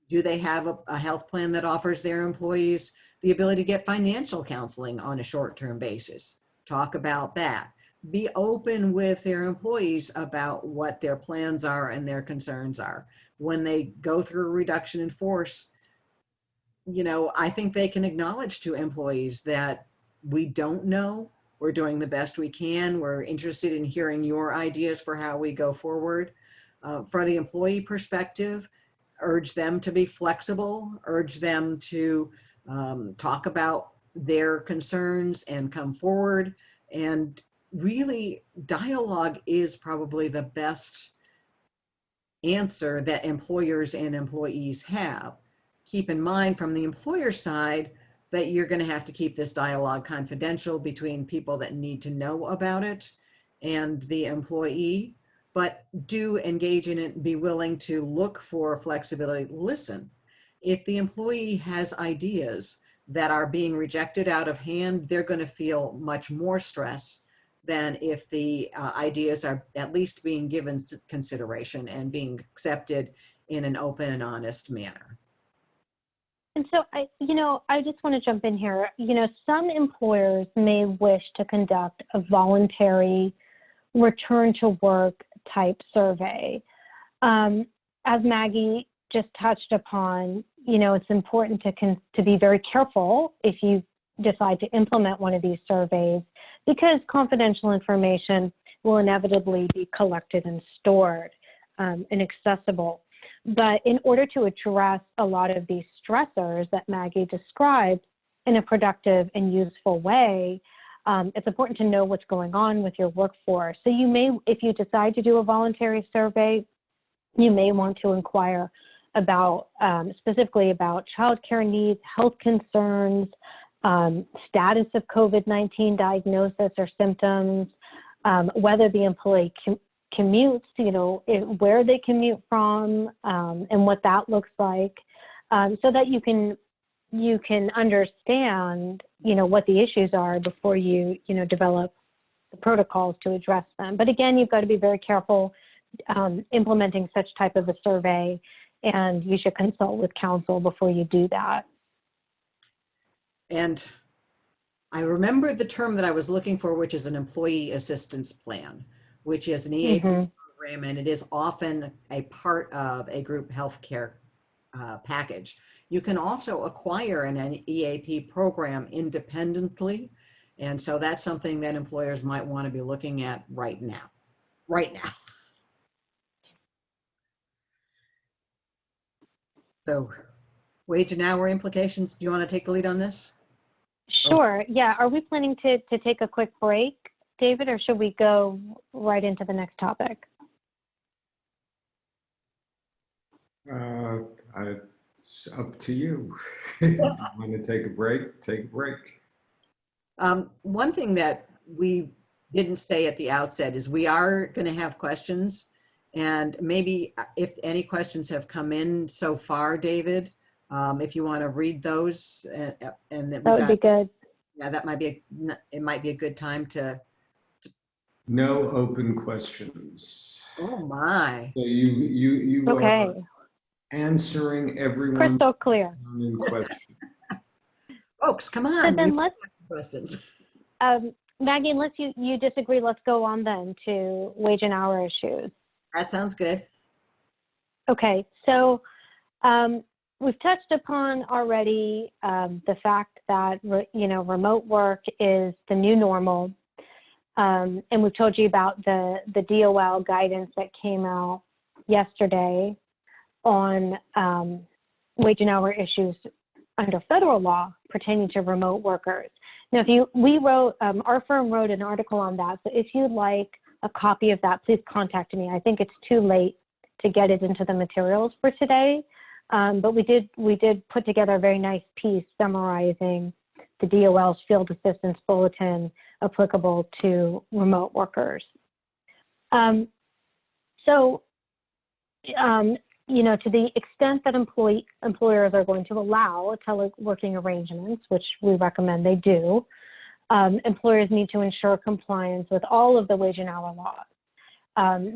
Do they have a health plan that offers their employees the ability to get financial counseling on a short-term basis? Talk about that. Be open with their employees about what their plans are and their concerns are. When they go through a reduction in force, I think they can acknowledge to employees that we don't know, we're doing the best we can, we're interested in hearing your ideas for how we go forward. For the employee perspective, urge them to be flexible, urge them to talk about their concerns and come forward. And really, dialogue is probably the best answer that employers and employees have. Keep in mind from the employer side that you're going to have to keep this dialogue confidential between people that need to know about it and the employee, but do engage in it and be willing to look for flexibility. Listen, if the employee has ideas that are being rejected out of hand, they're going to feel much more stress than if the ideas are at least being given consideration and being accepted in an open and honest manner. And so I just want to jump in here. Some employers may wish to conduct a voluntary return to work type survey. As Maggie just touched upon, it's important to be very careful if you decide to implement one of these surveys, because confidential information will inevitably be collected and stored and accessible. But in order to address a lot of these stressors that Maggie described in a productive and useful way, it's important to know what's going on with your workforce. So you may, if you decide to do a voluntary survey, you may want to inquire about specifically about childcare needs, health concerns, status of COVID-19 diagnosis or symptoms, whether the employee commutes, where they commute from, and what that looks like, so that you can understand, what the issues are before you, develop the protocols to address them. But again, you've got to be very careful implementing such type of a survey, and you should consult with counsel before you do that. And I remember the term that I was looking for, which is an employee assistance plan, which is an EAP program, and it is often a part of a group healthcare package. You can also acquire an EAP program independently, and so that's something that employers might want to be looking at right now. So, wage and hour implications. Do you want to take the lead on this? Sure. Yeah. Are we planning to take a quick break, David, or should we go right into the next topic? It's up to you. If you want to take a break, take a break. One thing that we didn't say at the outset is we are going to have questions, and maybe if any questions have come in so far, David, if you want to read those, and that would be good. Yeah, that might be it might be a good time to. No open questions. Oh my! So you okay. are answering everyone's crystal clear question. Folks, come on. So then let's questions. Maggie, unless you disagree, let's go on then to wage and hour issues. That sounds good. Okay, so we've touched upon already the fact that, remote work is the new normal. And we've told you about the DOL guidance that came out yesterday on wage and hour issues under federal law pertaining to remote workers. Now, our firm wrote an article on that. So if you'd like a copy of that, please contact me. I think it's too late to get it into the materials for today. But we did put together a very nice piece summarizing the DOL's field assistance bulletin applicable to remote workers. To the extent that employers are going to allow teleworking arrangements, which we recommend they do, employers need to ensure compliance with all of the wage and hour laws.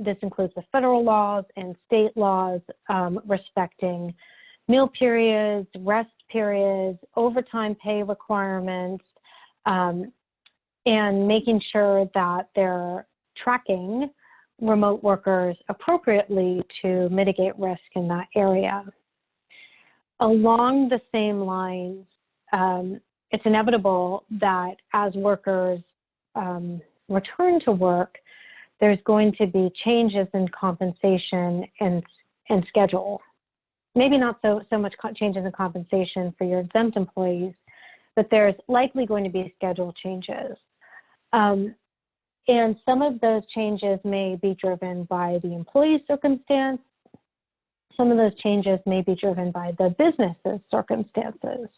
This includes the federal laws and state laws respecting meal periods, rest periods, overtime pay requirements, and making sure that they're tracking remote workers appropriately to mitigate risk in that area. Along the same lines, it's inevitable that as workers return to work, there's going to be changes in compensation and schedule. Maybe not so much changes in compensation for your exempt employees, but there's likely going to be schedule changes. And some of those changes may be driven by the employee's circumstance. Some of those changes may be driven by the business's circumstances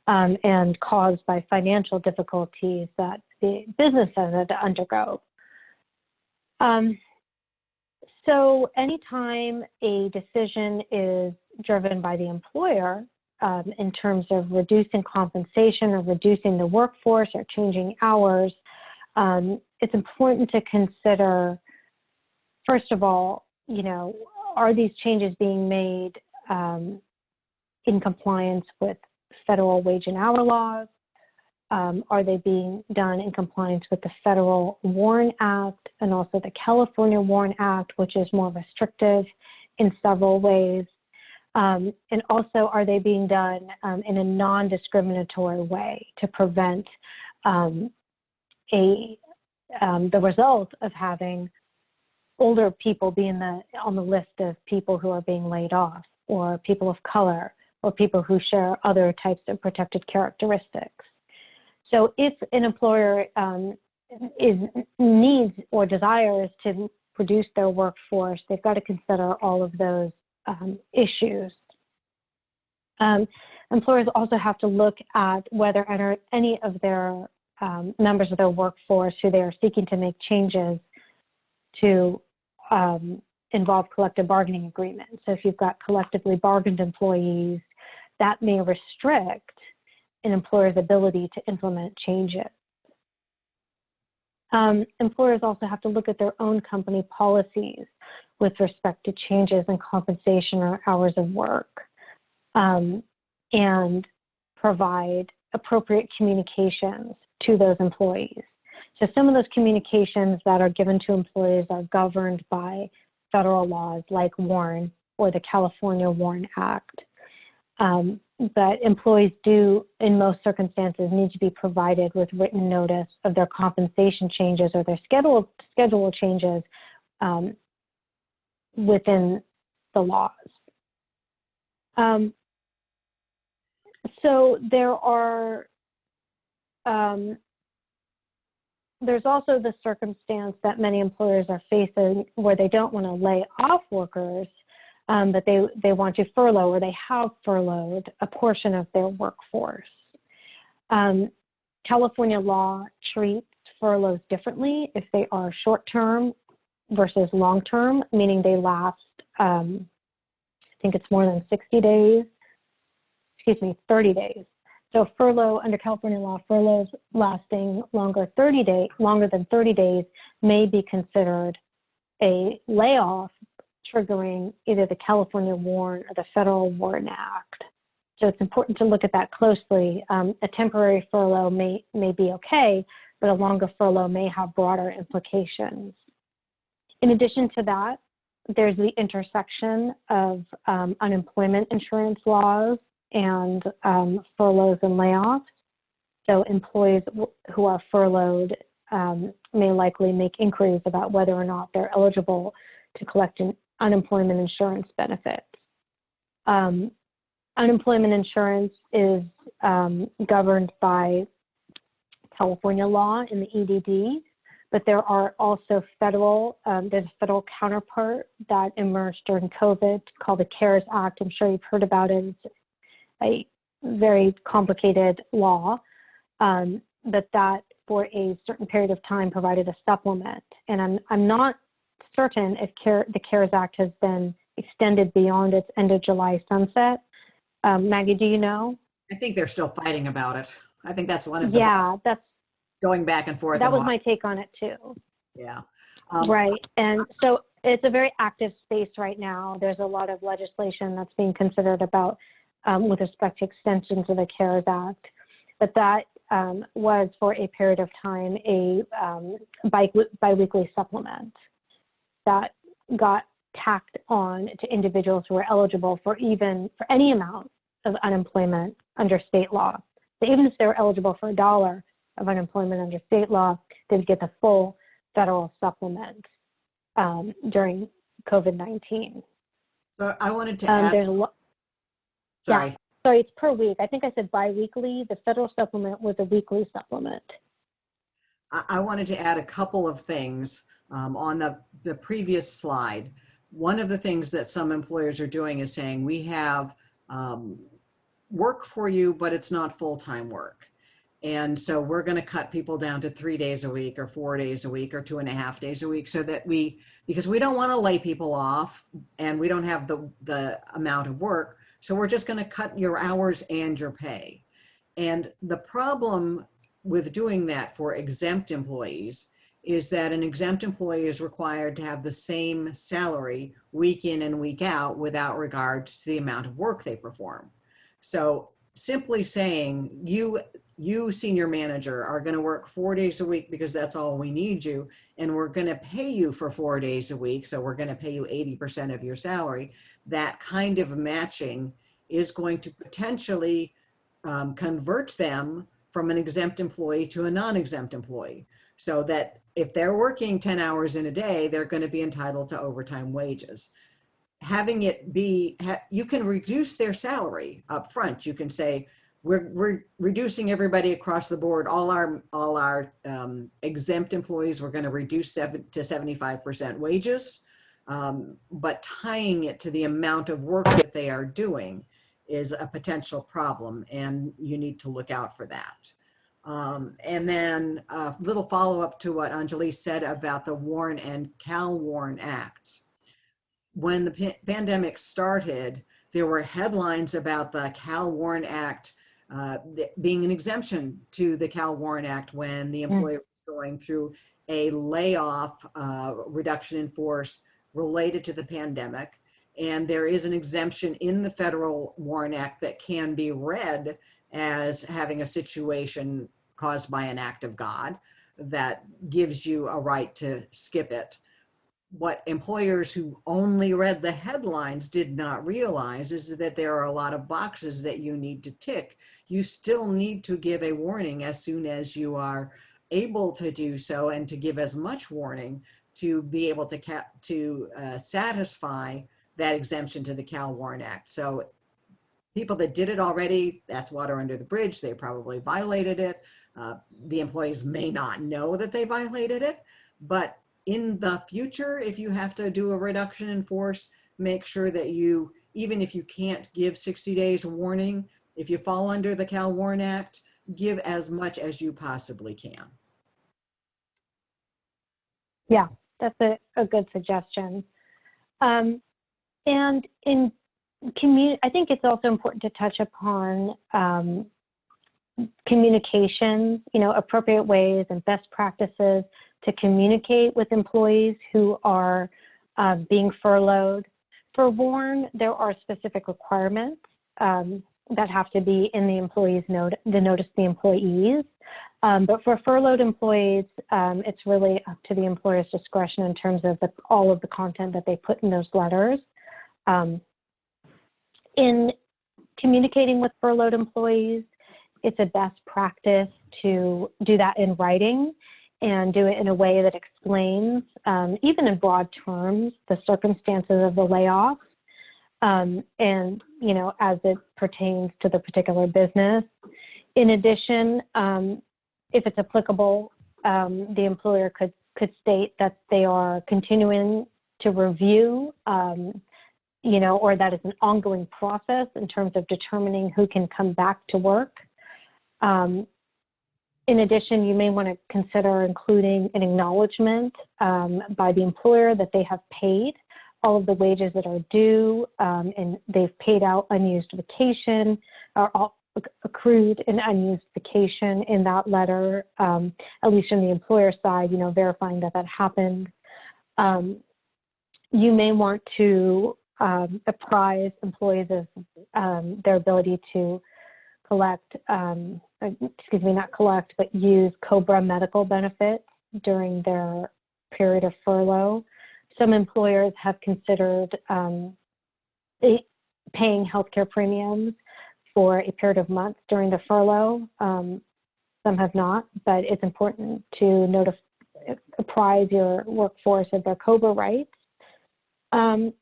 and caused by financial difficulties that the business has had to undergo. So anytime a decision is driven by the employer in terms of reducing compensation or reducing the workforce or changing hours, it's important to consider, first of all, are these changes being made in compliance with federal wage and hour laws? Are they being done in compliance with the federal WARN Act and also the California WARN Act, which is more restrictive in several ways? And also, are they being done in a non-discriminatory way to prevent the result of having older people be on the list of people who are being laid off, or people of color, or people who share other types of protected characteristics? So if an employer needs or desires to reduce their workforce, they've got to consider all of those issues. Employers also have to look at whether any of their members of their workforce who they are seeking to make changes to involve collective bargaining agreements. So if you've got collectively bargained employees, that may restrict an employer's ability to implement changes. Employers also have to look at their own company policies with respect to changes in compensation or hours of work, and provide appropriate communications to those employees. So some of those communications that are given to employees are governed by federal laws like WARN or the California WARN Act. But employees do, in most circumstances, need to be provided with written notice of their compensation changes or their schedule changes within the laws. So there's also the circumstance that many employers are facing where they don't want to lay off workers, but they want to furlough, or they have furloughed a portion of their workforce. California law treats furloughs differently if they are short-term versus long-term, meaning they last, I think it's more than 30 days. So furlough, under California law, furloughs lasting longer than 30 days may be considered a layoff triggering either the California WARN or the federal WARN Act. So it's important to look at that closely. A temporary furlough may be okay, but a longer furlough may have broader implications. In addition to that, there's the intersection of unemployment insurance laws and furloughs and layoffs. So employees who are furloughed may likely make inquiries about whether or not they're eligible to collect unemployment insurance benefits. Unemployment insurance is governed by California law in the EDD, but there are also there's a federal counterpart that emerged during COVID called the CARES Act. I'm sure you've heard about it. It's a very complicated law, but that for a certain period of time provided a supplement. And I'm not certain if the CARES Act has been extended beyond its end of July sunset. Maggie, do you know? I think they're still fighting about it. I think that's one of the that's going back and forth. That was my take on it too. Yeah. Right. And so it's a very active space right now. There's a lot of legislation that's being considered about with respect to extensions of the CARES Act. But that was for a period of time a biweekly supplement that got tacked on to individuals who are eligible for any amount of unemployment under state law. So even if they were eligible for $1 of unemployment under state law, they would get the full federal supplement during COVID-19. So I wanted to add. Sorry. Yeah, sorry, it's per week. I think I said biweekly. The federal supplement was a weekly supplement. I wanted to add a couple of things on the previous slide. One of the things that some employers are doing is saying, we have work for you, but it's not full-time work. And so we're going to cut people down to 3 days a week or 4 days a week or 2.5 days a week so that because we don't want to lay people off and we don't have the amount of work. So we're just going to cut your hours and your pay. And the problem with doing that for exempt employees is that an exempt employee is required to have the same salary week in and week out without regard to the amount of work they perform. So simply saying you senior manager are going to work 4 days a week because that's all we need you, and we're going to pay you for 4 days a week, so we're going to pay you 80% of your salary, that kind of matching is going to potentially convert them from an exempt employee to a non-exempt employee, so that if they're working 10 hours in a day, they're going to be entitled to overtime wages. Having it be, you can reduce their salary up front. You can say, we're reducing everybody across the board. All our exempt employees, we're going to reduce to 75% wages, but tying it to the amount of work that they are doing is a potential problem, and you need to look out for that. And then a little follow-up to what Anjuli said about the Warren and Cal-Warren Acts. When the pandemic started, there were headlines about the Cal-Warren Act being an exemption to the Cal-Warren Act when the employer was going through a layoff reduction in force related to the pandemic. And there is an exemption in the federal Warren Act that can be read as having a situation caused by an act of God that gives you a right to skip it. What employers who only read the headlines did not realize is that there are a lot of boxes that you need to tick. You still need to give a warning as soon as you are able to do so, and to give as much warning to be able to satisfy that exemption to the Cal-Warren Act. So people that did it already, that's water under the bridge. They probably violated it. The employees may not know that they violated it, but in the future, if you have to do a reduction in force, make sure that you, even if you can't give 60 days warning, if you fall under the Cal-Warren Act, give as much as you possibly can. Yeah, that's a good suggestion. And in I think it's also important to touch upon communication, appropriate ways and best practices to communicate with employees who are being furloughed. For Warren, there are specific requirements. that have to be in the employees' the notice to the employees. But for furloughed employees, it's really up to the employer's discretion in terms of all of the content that they put in those letters. In communicating with furloughed employees, it's a best practice to do that in writing and do it in a way that explains, even in broad terms, the circumstances of the layoff, and, you know, as it pertains to the particular business. In addition, if it's applicable, the employer could state that they are continuing to review, you know, or that is an ongoing process in terms of determining who can come back to work. In addition, you may want to consider including an acknowledgement by the employer that they have paid all of the wages that are due, and they've paid out unused vacation or accrued and unused vacation in that letter, at least from the employer side, you know, verifying that that happened. You may want to apprise employees of their ability to collect, not collect, but use COBRA medical benefits during their period of furlough. Some employers have considered paying healthcare premiums for a period of months during the furlough. Some have not, but it's important to apprise your workforce of their COBRA rights. And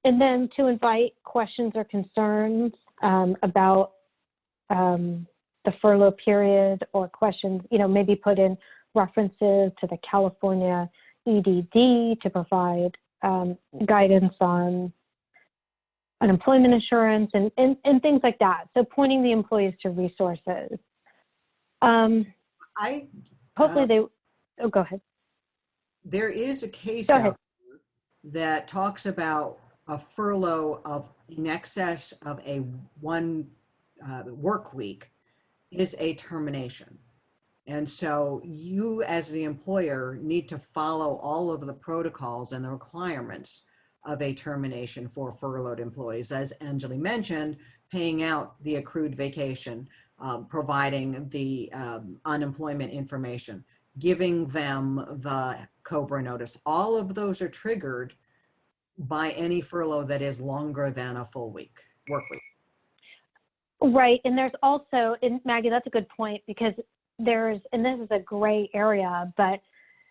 then to invite questions or concerns about the furlough period, or questions, you know, maybe put in references to the California EDD to provide guidance on unemployment insurance and things like that. So pointing the employees to resources. Hopefully they, oh, go ahead. There is a case out there that talks about a furlough of in excess of a one work week is a termination. And so you as the employer need to follow all of the protocols and the requirements of a termination for furloughed employees. As Anjuli mentioned, paying out the accrued vacation, providing the unemployment information, giving them the COBRA notice. All of those are triggered by any furlough that is longer than a full week, work week. Right, and there's also, and Maggie, that's a good point, because there's, and this is a gray area, but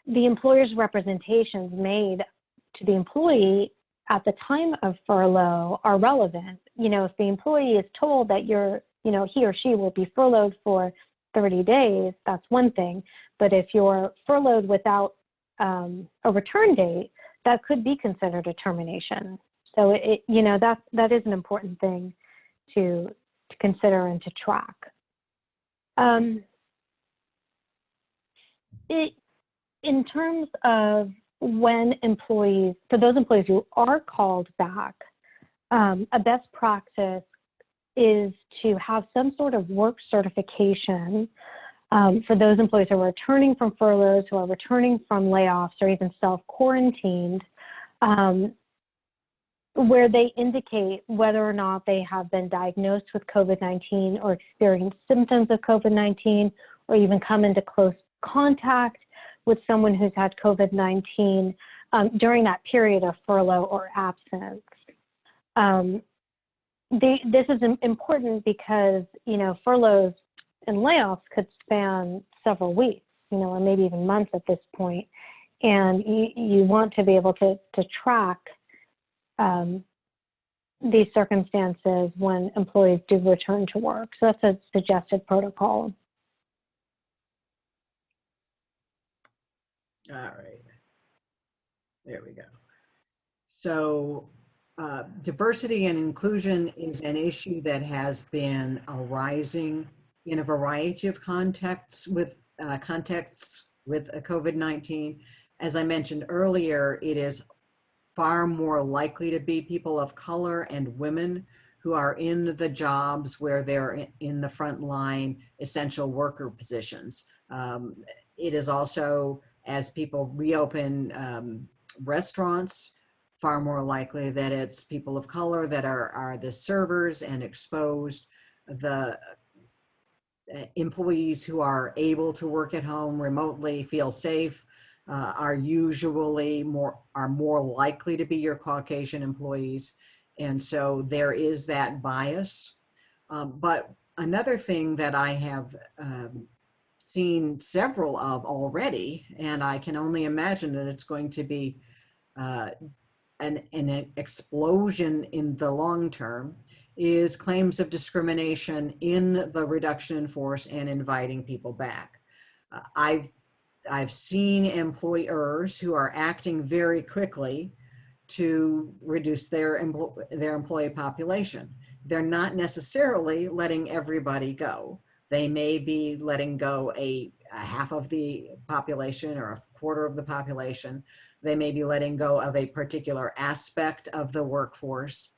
the employer's representations made to the employee at the time of furlough are relevant. You know, if the employee is told that you're, you know, he or she will be furloughed for 30 days, that's one thing. But if you're furloughed without a return date, that could be considered a termination. So it, you know, that is an important thing to consider and to track. In terms of when employees, for those employees who are called back, a best practice is to have some sort of work certification for those employees who are returning from furloughs, who are returning from layoffs, or even self-quarantined, where they indicate whether or not they have been diagnosed with COVID-19 or experienced symptoms of COVID-19, or even come into close contact with someone who's had COVID-19 during that period of furlough or absence. This is important because, you know, furloughs and layoffs could span several weeks, you know, or maybe even months at this point. And you want to be able to track these circumstances when employees do return to work. So that's a suggested protocol. All right, there we go. So diversity and inclusion is an issue that has been arising in a variety of contexts with COVID-19. As I mentioned earlier, it is far more likely to be people of color and women who are in the jobs where they're in the front line essential worker positions. It is also, as people reopen restaurants, far more likely that it's people of color that are the servers and exposed. the employees who are able to work at home remotely, feel safe, are usually more likely to be your Caucasian employees. And so there is that bias. But another thing that I have seen several of already, and I can only imagine that it's going to be an explosion in the long term, is claims of discrimination in the reduction in force and inviting people back. I've seen employers who are acting very quickly to reduce their employee population. They're not necessarily letting everybody go. They may be letting go a half of the population or a quarter of the population. They may be letting go of a particular aspect of the workforce.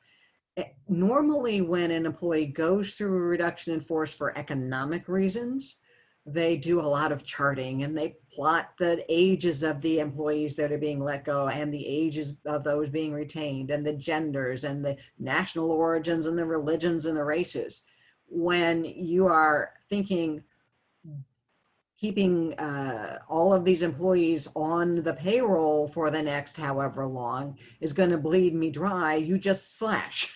Normally, when an employee goes through a reduction in force for economic reasons, they do a lot of charting and they plot the ages of the employees that are being let go and the ages of those being retained and the genders and the national origins and the religions and the races. When you are thinking keeping all of these employees on the payroll for the next however long is going to bleed me dry, you just slash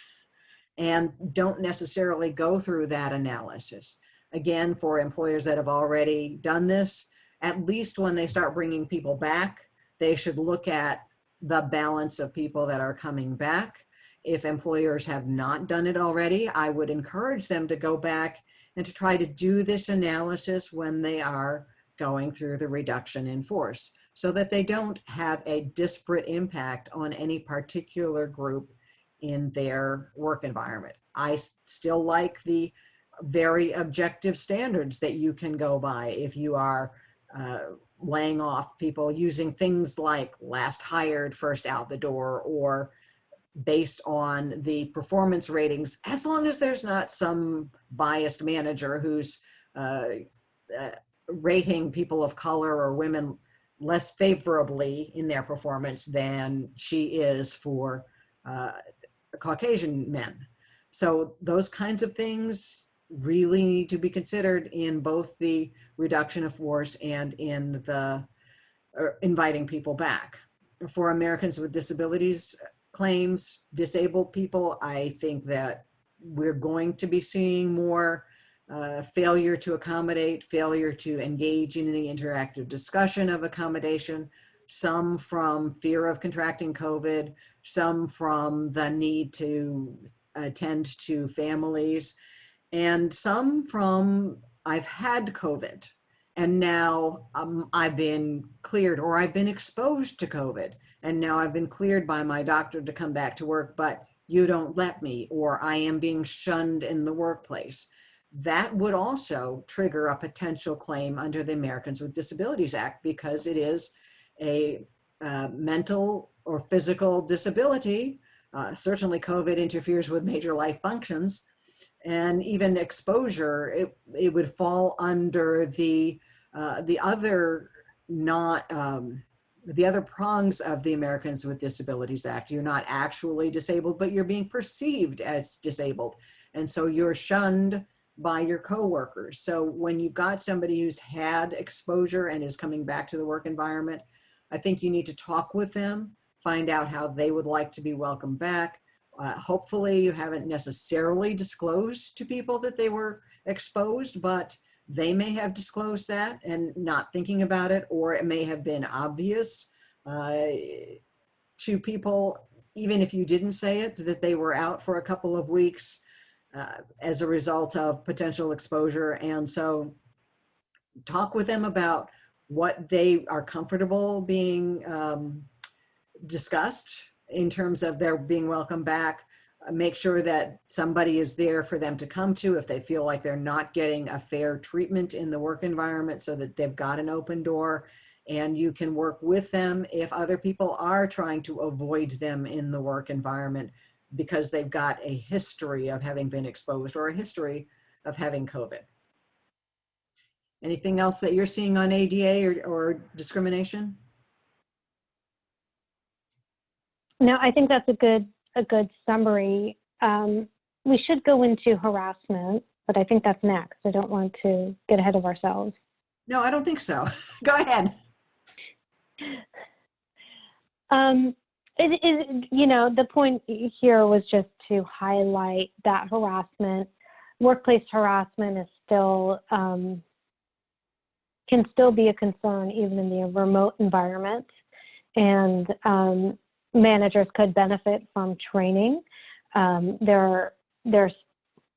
and don't necessarily go through that analysis. Again, for employers that have already done this, at least when they start bringing people back, they should look at the balance of people that are coming back. If employers have not done it already, I would encourage them to go back and to try to do this analysis when they are going through the reduction in force so that they don't have a disparate impact on any particular group in their work environment. I still like the very objective standards that you can go by if you are laying off people using things like last hired, first out the door, or based on the performance ratings, as long as there's not some biased manager who's rating people of color or women less favorably in their performance than she is for Caucasian men. So those kinds of things really need to be considered in both the reduction of force and in the inviting people back. For Americans with disabilities claims, disabled people, I think that we're going to be seeing more failure to accommodate, failure to engage in the interactive discussion of accommodation, some from fear of contracting COVID, some from the need to attend to families, and some from I've had COVID and now I've been cleared, or I've been exposed to COVID and now I've been cleared by my doctor to come back to work, but you don't let me, or I am being shunned in the workplace. That would also trigger a potential claim under the Americans with Disabilities Act, because it is a mental or physical disability. Certainly COVID interferes with major life functions, and even exposure, it would fall under the other the other prongs of the Americans with Disabilities Act. You're not actually disabled, but you're being perceived as disabled. And so you're shunned by your coworkers. So when you've got somebody who's had exposure and is coming back to the work environment, I think you need to talk with them, find out how they would like to be welcomed back. Hopefully you haven't necessarily disclosed to people that they were exposed, but they may have disclosed that and not thinking about it, or it may have been obvious to people, even if you didn't say it, that they were out for a couple of weeks as a result of potential exposure. And so talk with them about what they are comfortable being discussed in terms of their being welcome back. Make sure that somebody is there for them to come to if they feel like they're not getting a fair treatment in the work environment, so that they've got an open door and you can work with them if other people are trying to avoid them in the work environment because they've got a history of having been exposed or a history of having COVID. Anything else that you're seeing on ADA or discrimination? No, I think that's a good summary. we should go into harassment, but I think that's next. I don't want to get ahead of ourselves. No, I don't think so. Go ahead. The point here was just to highlight that workplace harassment is still, can still be a concern even in the remote environment. And managers could benefit from training their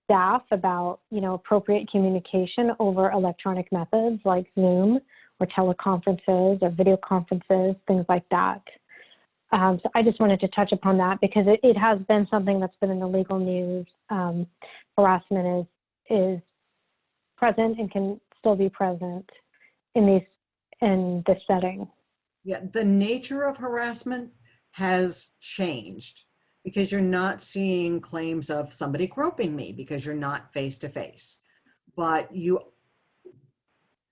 staff about, appropriate communication over electronic methods like Zoom or teleconferences or video conferences, things like that. So I just wanted to touch upon that because it has been something that's been in the legal news. Harassment is present and can still be present in this setting. Yeah, the nature of harassment has changed because you're not seeing claims of somebody groping me because you're not face to face. But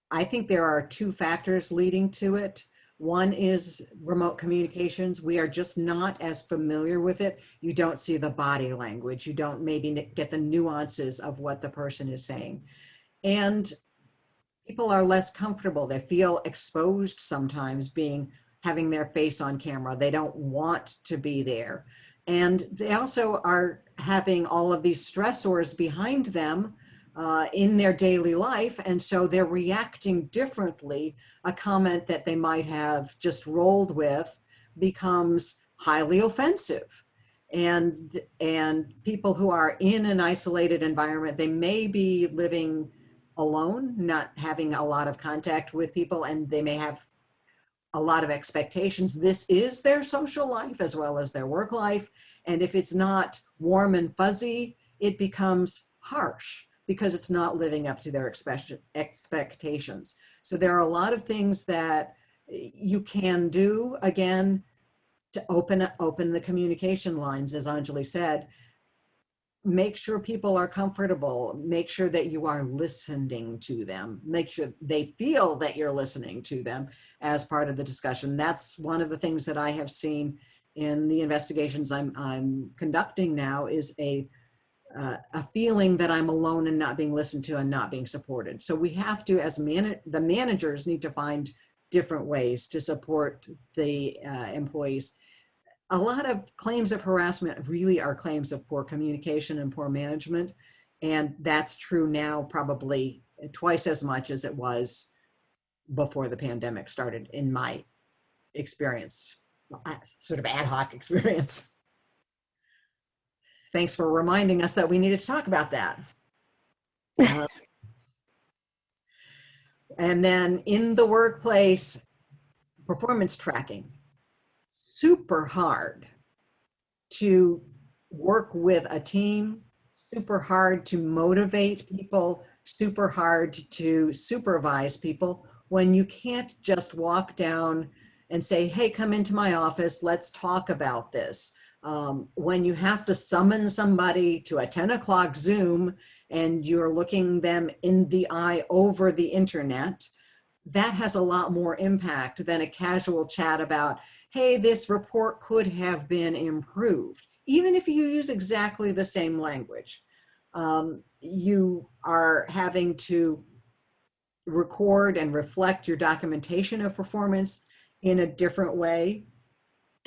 I think there are two factors leading to it. One is remote communications. We are just not as familiar with it. You don't see the body language. You don't maybe get the nuances of what the person is saying. And people are less comfortable. They feel exposed sometimes having their face on camera. They don't want to be there. And they also are having all of these stressors behind them in their daily life. And so they're reacting differently. A comment that they might have just rolled with becomes highly offensive. And people who are in an isolated environment, they may be living alone, not having a lot of contact with people, and they may have a lot of expectations. This is their social life as well as their work life. And if it's not warm and fuzzy, it becomes harsh because it's not living up to their expectations. So there are a lot of things that you can do, again, to open the communication lines, as Anjuli said. Make sure people are comfortable. Make sure that you are listening to them. Make sure they feel that you're listening to them as part of the discussion. That's one of the things that I have seen in the investigations I'm conducting now is a feeling that I'm alone and not being listened to and not being supported. So we have to, as the managers, need to find different ways to support the employees. A lot of claims of harassment really are claims of poor communication and poor management. And that's true now probably twice as much as it was before the pandemic started, in my experience, sort of ad hoc experience. Thanks for reminding us that we needed to talk about that. And then in the workplace, performance tracking. Super hard to work with a team, super hard to motivate people, super hard to supervise people when you can't just walk down and say, hey, come into my office, let's talk about this. When you have to summon somebody to a 10 o'clock Zoom and you're looking them in the eye over the internet, that has a lot more impact than a casual chat about, hey, this report could have been improved. Even if you use exactly the same language, you are having to record and reflect your documentation of performance in a different way.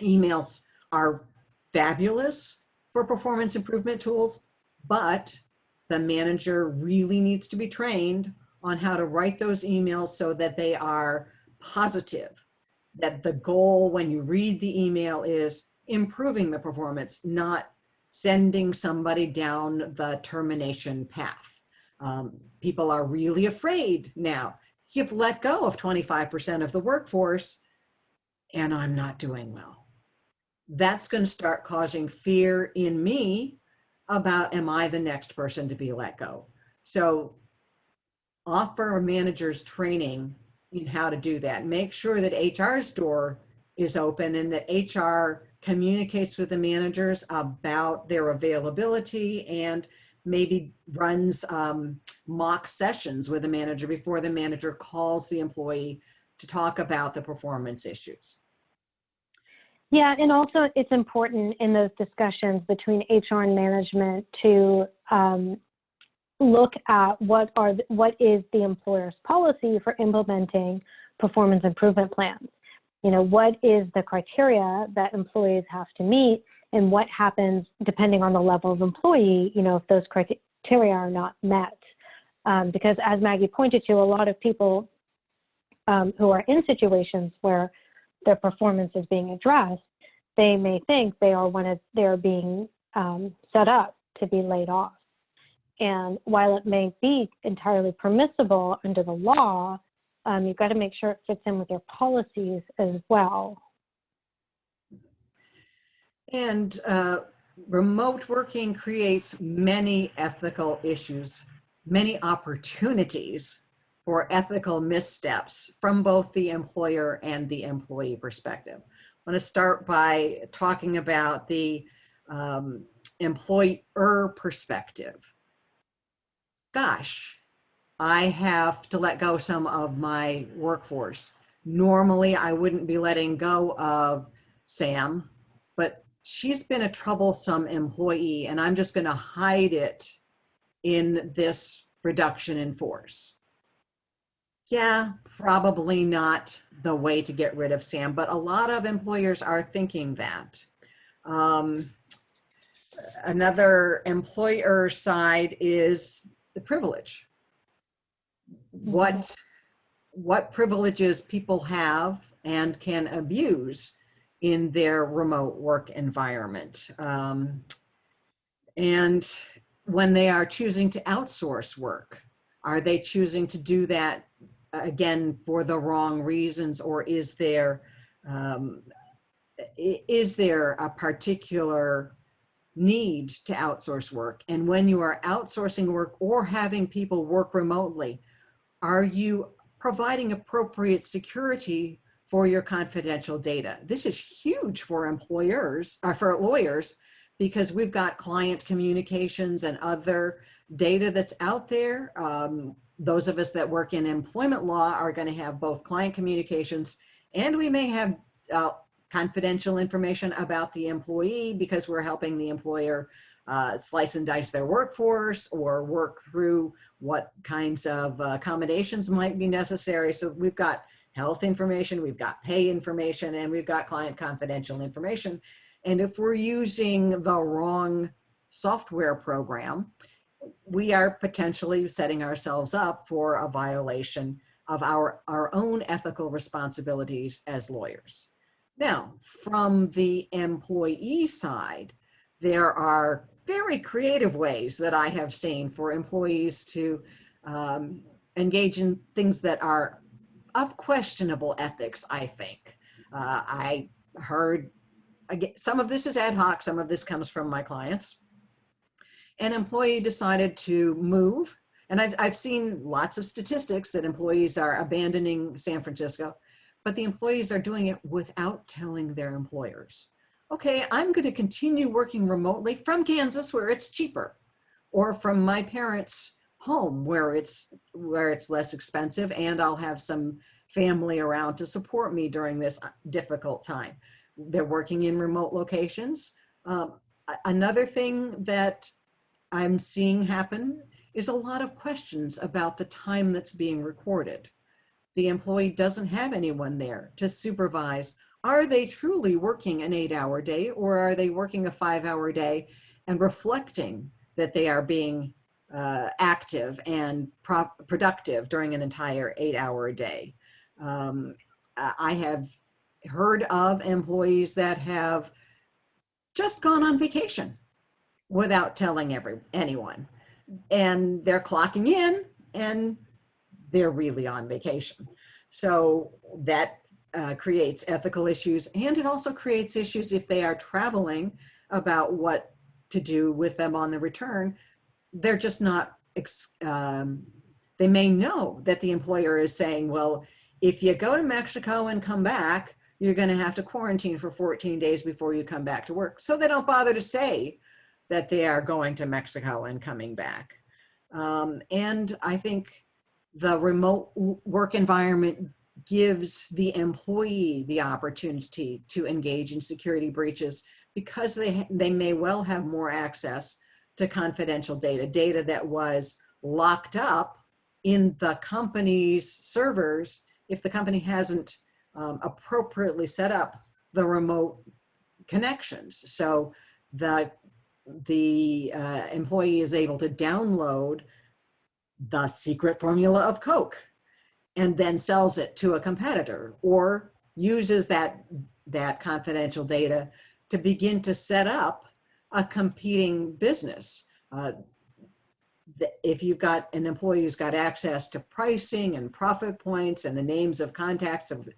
Emails are fabulous for performance improvement tools, but the manager really needs to be trained on how to write those emails so that they are positive, that the goal when you read the email is improving the performance, not sending somebody down the termination path. People are really afraid now. You've let go of 25% of the workforce and I'm not doing well. That's going to start causing fear in me about, am I the next person to be let go? So offer managers training in how to do that. Make sure that HR's door is open and that HR communicates with the managers about their availability and maybe runs mock sessions with the manager before the manager calls the employee to talk about the performance issues. Yeah, and also it's important in those discussions between HR and management to look at what is the employer's policy for implementing performance improvement plans. You know, what is the criteria that employees have to meet, and what happens depending on the level of employee, you know, if those criteria are not met. Because as Maggie pointed to, a lot of people who are in situations where their performance is being addressed, they may think they're being set up to be laid off. And while it may be entirely permissible under the law, you've got to make sure it fits in with your policies as well. And remote working creates many ethical issues, many opportunities for ethical missteps from both the employer and the employee perspective. I want to start by talking about the employer perspective. Gosh, I have to let go some of my workforce. Normally, I wouldn't be letting go of Sam, but she's been a troublesome employee, and I'm just going to hide it in this reduction in force. Yeah, probably not the way to get rid of Sam, but a lot of employers are thinking that. Another employer side is the privilege. What privileges people have and can abuse in their remote work environment. And when they are choosing to outsource work, are they choosing to do that again for the wrong reasons, or is there a particular need to outsource work? And when you are outsourcing work or having people work remotely, are you providing appropriate security for your confidential data? This is huge for employers or for lawyers, because we've got client communications and other data that's out there. Those of us that work in employment law are going to have both client communications, and we may have confidential information about the employee because we're helping the employer slice and dice their workforce or work through what kinds of accommodations might be necessary. So we've got health information, we've got pay information, and we've got client confidential information. And if we're using the wrong software program, we are potentially setting ourselves up for a violation of our own ethical responsibilities as lawyers. Now, from the employee side, there are very creative ways that I have seen for employees to engage in things that are of questionable ethics, I think. I heard, again, some of this is ad hoc, some of this comes from my clients. An employee decided to move, and I've seen lots of statistics that employees are abandoning San Francisco, but the employees are doing it without telling their employers. Okay, I'm going to continue working remotely from Kansas where it's cheaper, or from my parents' home where it's less expensive, and I'll have some family around to support me during this difficult time. They're working in remote locations. Another thing that I'm seeing happen is a lot of questions about the time that's being recorded. The employee doesn't have anyone there to supervise. Are they truly working an 8-hour day, or are they working a 5-hour day and reflecting that they are being active and productive during an entire 8-hour day? I have heard of employees that have just gone on vacation without telling anyone, and they're clocking in and they're really on vacation. So that creates ethical issues, and it also creates issues if they are traveling about what to do with them on the return. They're just not, they may know that the employer is saying, well, if you go to Mexico and come back, you're going to have to quarantine for 14 days before you come back to work. So they don't bother to say that they are going to Mexico and coming back. And I think the remote work environment gives the employee the opportunity to engage in security breaches because they may well have more access to confidential data that was locked up in the company's servers if the company hasn't appropriately set up the remote connections. So the employee is able to download the secret formula of Coke and then sells it to a competitor, or uses that confidential data to begin to set up a competing business. If you've got an employee who's got access to pricing and profit points and the names of contacts of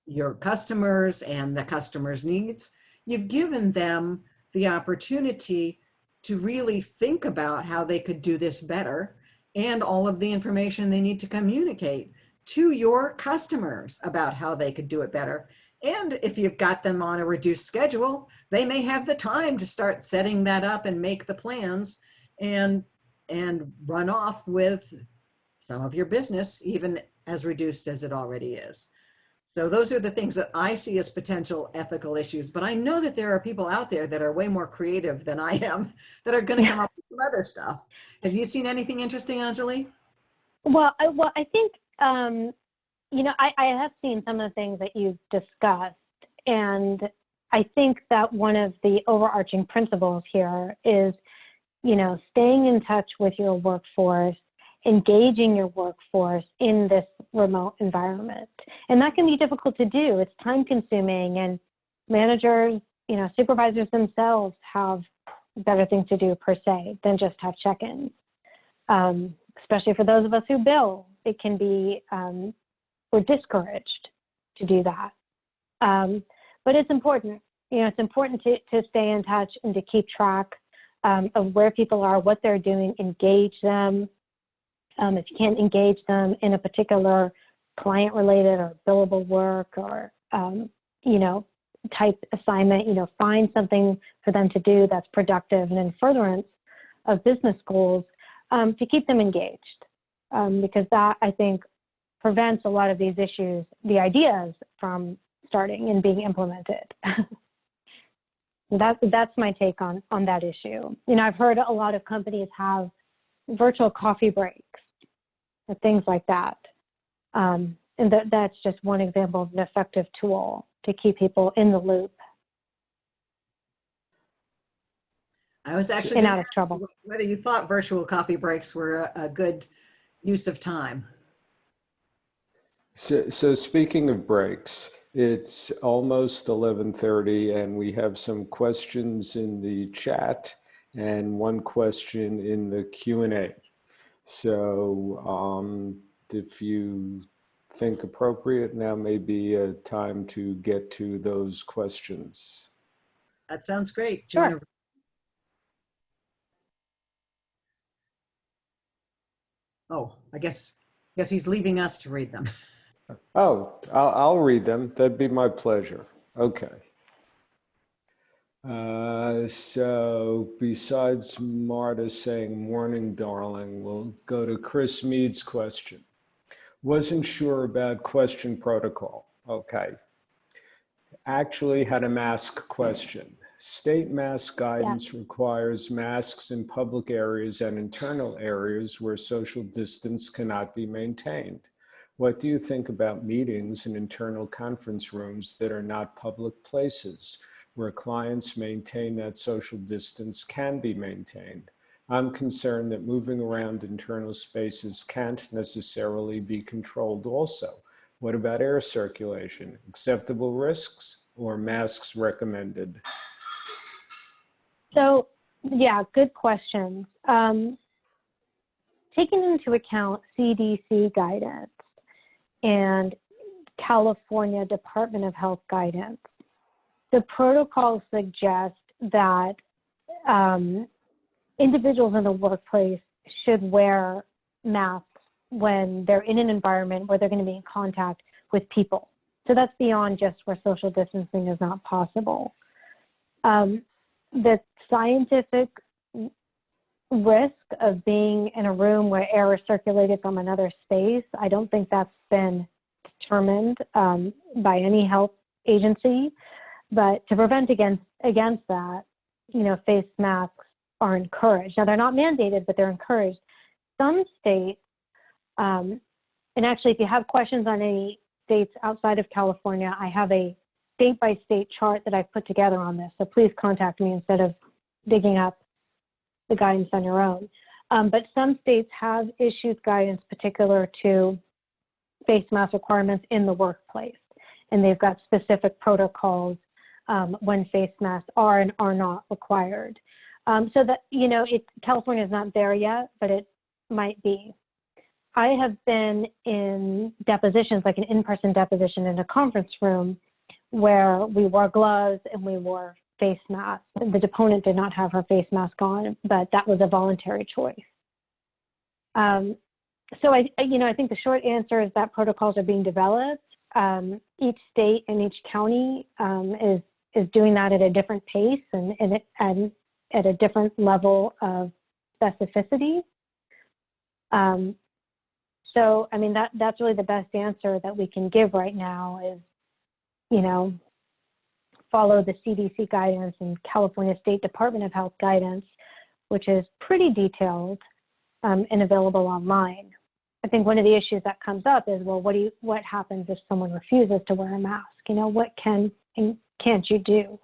your customers and the customer's needs, you've given them the opportunity to really think about how they could do this better and all of the information they need to communicate to your customers about how they could do it better. And if you've got them on a reduced schedule, they may have the time to start setting that up and make the plans and run off with some of your business, even as reduced as it already is. So those are the things that I see as potential ethical issues, but I know that there are people out there that are way more creative than I am that are going to come up with some other stuff. Have you seen anything interesting, Anjuli? Well, I think, you know, I have seen some of the things that you've discussed, and I think that one of the overarching principles here is, you know, staying in touch with your workforce, engaging your workforce in this remote environment. And that can be difficult to do. It's time consuming, and managers, you know, supervisors themselves have better things to do per se than just have check-ins. Especially for those of us who bill, it can be, we're discouraged to do that. But it's important, you know, it's important to stay in touch and to keep track of where people are, what they're doing, engage them. If you can't engage them in a particular client-related or billable work or, you know, type assignment, you know, find something for them to do that's productive and in furtherance of business goals to keep them engaged. Because that, I think, prevents a lot of these issues, the ideas, from starting and being implemented. That's my take on that issue. You know, I've heard a lot of companies have virtual coffee breaks and things like that. And that's just one example of an effective tool to keep people in the loop. I was actually and out of trouble. Whether you thought virtual coffee breaks were a good use of time. So speaking of breaks, it's almost 11:30 and we have some questions in the chat and one question in the Q&A. So if you think appropriate, now may be a time to get to those questions. That sounds great. Sure. Oh, I guess he's leaving us to read them. Oh, I'll read them. That'd be my pleasure. Okay. So besides Marta saying, "Morning, darling," we'll go to Chris Mead's question. Wasn't sure about question protocol. Okay. Actually had a mask question. State mask guidance requires masks in public areas and internal areas where social distance cannot be maintained. What do you think about meetings in internal conference rooms that are not public places where clients maintain that social distance can be maintained? I'm concerned that moving around internal spaces can't necessarily be controlled also. What about air circulation? Acceptable risks or masks recommended? So, yeah, good questions. Taking into account CDC guidance and California Department of Health guidance, the protocol suggests that individuals in the workplace should wear masks when they're in an environment where they're going to be in contact with people. So that's beyond just where social distancing is not possible. The scientific risk of being in a room where air is circulated from another space. I don't think that's been determined by any health agency, but to prevent against that, face masks are encouraged. Now, they're not mandated, but they're encouraged. Some states, and actually, if you have questions on any states outside of California, I have a state-by-state chart that I've put together on this, so please contact me instead of digging up the guidance on your own. But some states have issued guidance particular to face mask requirements in the workplace, and they've got specific protocols when face masks are and are not required. So that, California is not there yet, but it might be. I have been in depositions, like an in-person deposition in a conference room where we wore gloves and we wore face masks. The deponent did not have her face mask on, but that was a voluntary choice. So I think the short answer is that protocols are being developed. Each state and each county is doing that at a different pace and at a different level of specificity. So, I mean, that's really the best answer that we can give right now is, follow the CDC guidance and California State Department of Health guidance, which is pretty detailed and available online. I think one of the issues that comes up is, well, what happens if someone refuses to wear a mask? What can and can't you do?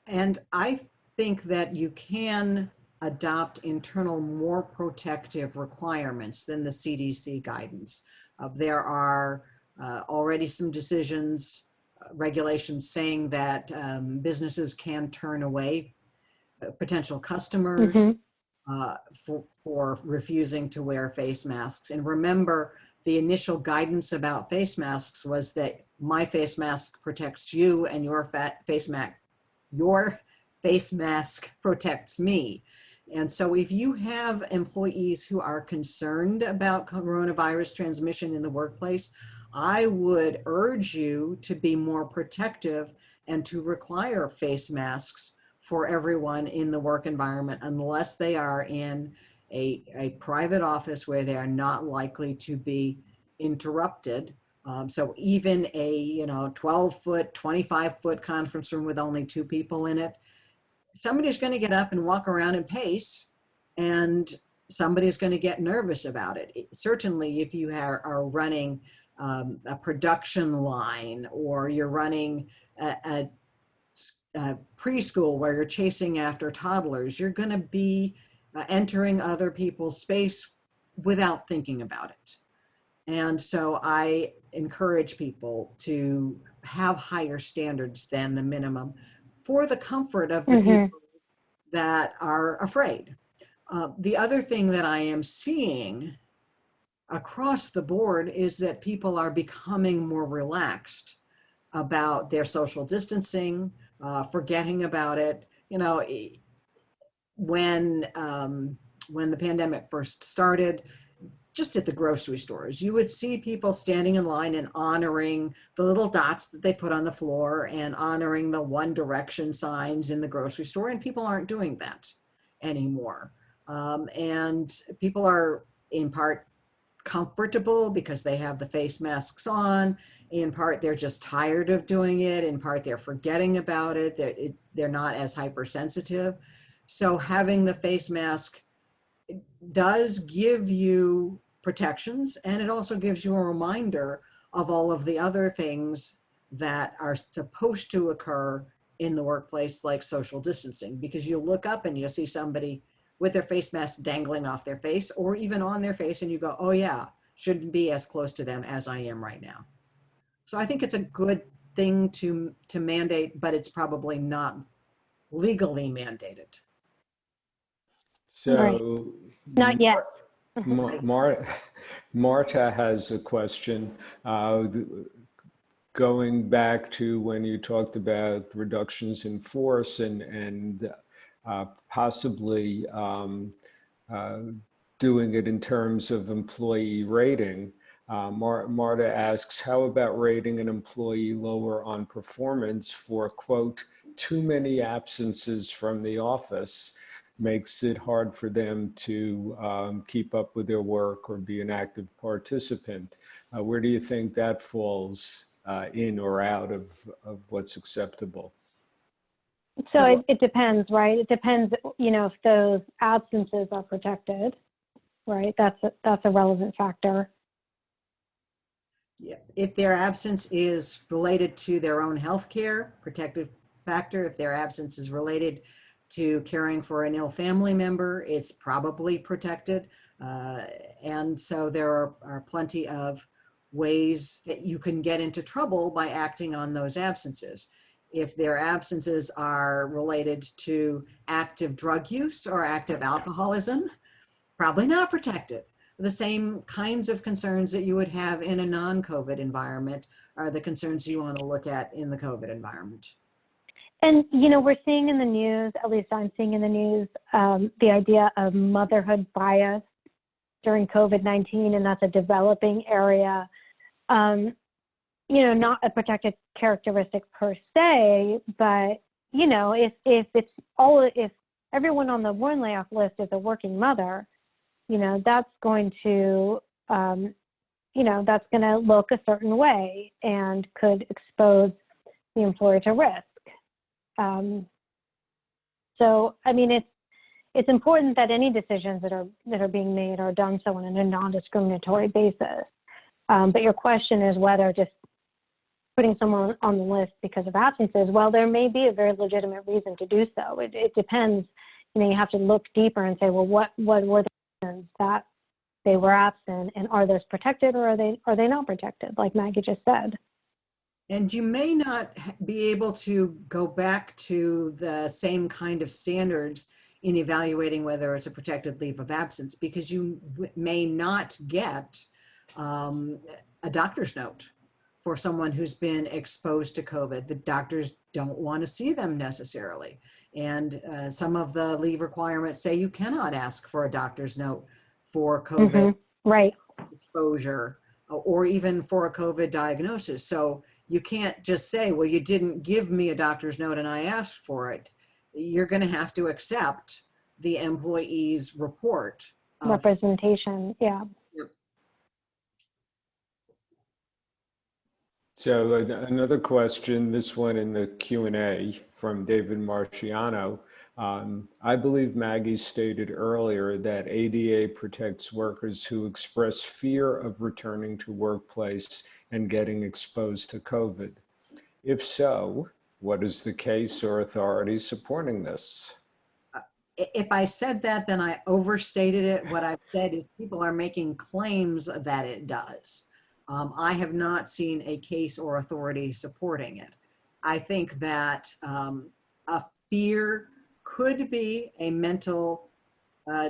And I think that you can adopt internal, more protective requirements than the CDC guidance. There are already some decisions, regulations saying that businesses can turn away potential customers for refusing to wear face masks. And remember, the initial guidance about face masks was that my face mask protects you and your face mask protects me. And so if you have employees who are concerned about coronavirus transmission in the workplace, I would urge you to be more protective and to require face masks for everyone in the work environment, unless they are in a private office where they are not likely to be interrupted. So even a 12-foot, 25-foot conference room with only 2 people in it, somebody's going to get up and walk around and pace, and somebody's going to get nervous about it. Certainly, if you are running a production line, or you're running a preschool where you're chasing after toddlers, you're going to be entering other people's space without thinking about it. And so I encourage people to have higher standards than the minimum for the comfort of the people that are afraid. The other thing that I am seeing across the board is that people are becoming more relaxed about their social distancing, forgetting about it. When the pandemic first started, just at the grocery stores, you would see people standing in line and honoring the little dots that they put on the floor and honoring the One Direction signs in the grocery store. And people aren't doing that anymore. And people are in part comfortable because they have the face masks on. In part, they're just tired of doing it. In part, they're forgetting about it. They're not as hypersensitive. So having the face mask does give you protections, and it also gives you a reminder of all of the other things that are supposed to occur in the workplace, like social distancing, because you look up and you see somebody with their face mask dangling off their face or even on their face, and you go, oh yeah, shouldn't be as close to them as I am right now. So I think it's a good thing to mandate, but it's probably not legally mandated. So, not yet. Marta has a question. Going back to when you talked about reductions in force and possibly doing it in terms of employee rating, Marta asks, how about rating an employee lower on performance for, quote, too many absences from the office makes it hard for them to keep up with their work or be an active participant. Where do you think that falls in or out of what's acceptable? So it depends, right? It depends, if those absences are protected, right? That's a relevant factor. Yeah. If their absence is related to their own health care, protective factor. If their absence is related to caring for an ill family member, it's probably protected. And so there are plenty of ways that you can get into trouble by acting on those absences. If their absences are related to active drug use or active alcoholism, probably not protected. The same kinds of concerns that you would have in a non-COVID environment are the concerns you want to look at in the COVID environment. And, we're seeing in the news, at least I'm seeing in the news, the idea of motherhood bias during COVID-19, and that's a developing area. Not a protected characteristic per se, but, if everyone on the warn layoff list is a working mother, that's going to, that's going to look a certain way and could expose the employer to risk. So, it's important that any decisions that are being made are done so on a non-discriminatory basis. But your question is whether just putting someone on the list because of absences, well, there may be a very legitimate reason to do so. It depends. You have to look deeper and say, well, what were the reasons that they were absent, and are those protected or are they not protected, like Maggie just said? And you may not be able to go back to the same kind of standards in evaluating whether it's a protected leave of absence, because you may not get a doctor's note for someone who's been exposed to COVID. The doctors don't want to see them necessarily. And some of the leave requirements say you cannot ask for a doctor's note for COVID right. exposure or even for a COVID diagnosis. So you can't just say, well, you didn't give me a doctor's note and I asked for it. You're going to have to accept the employee's report. Representation, yeah. So another question, this one in the Q&A from David Marciano. I believe Maggie stated earlier that ADA protects workers who express fear of returning to workplace and getting exposed to COVID. If so, what is the case or authority supporting this? If I said that, then I overstated it. What I've said is people are making claims that it does. I have not seen a case or authority supporting it. I think that a fear could be a mental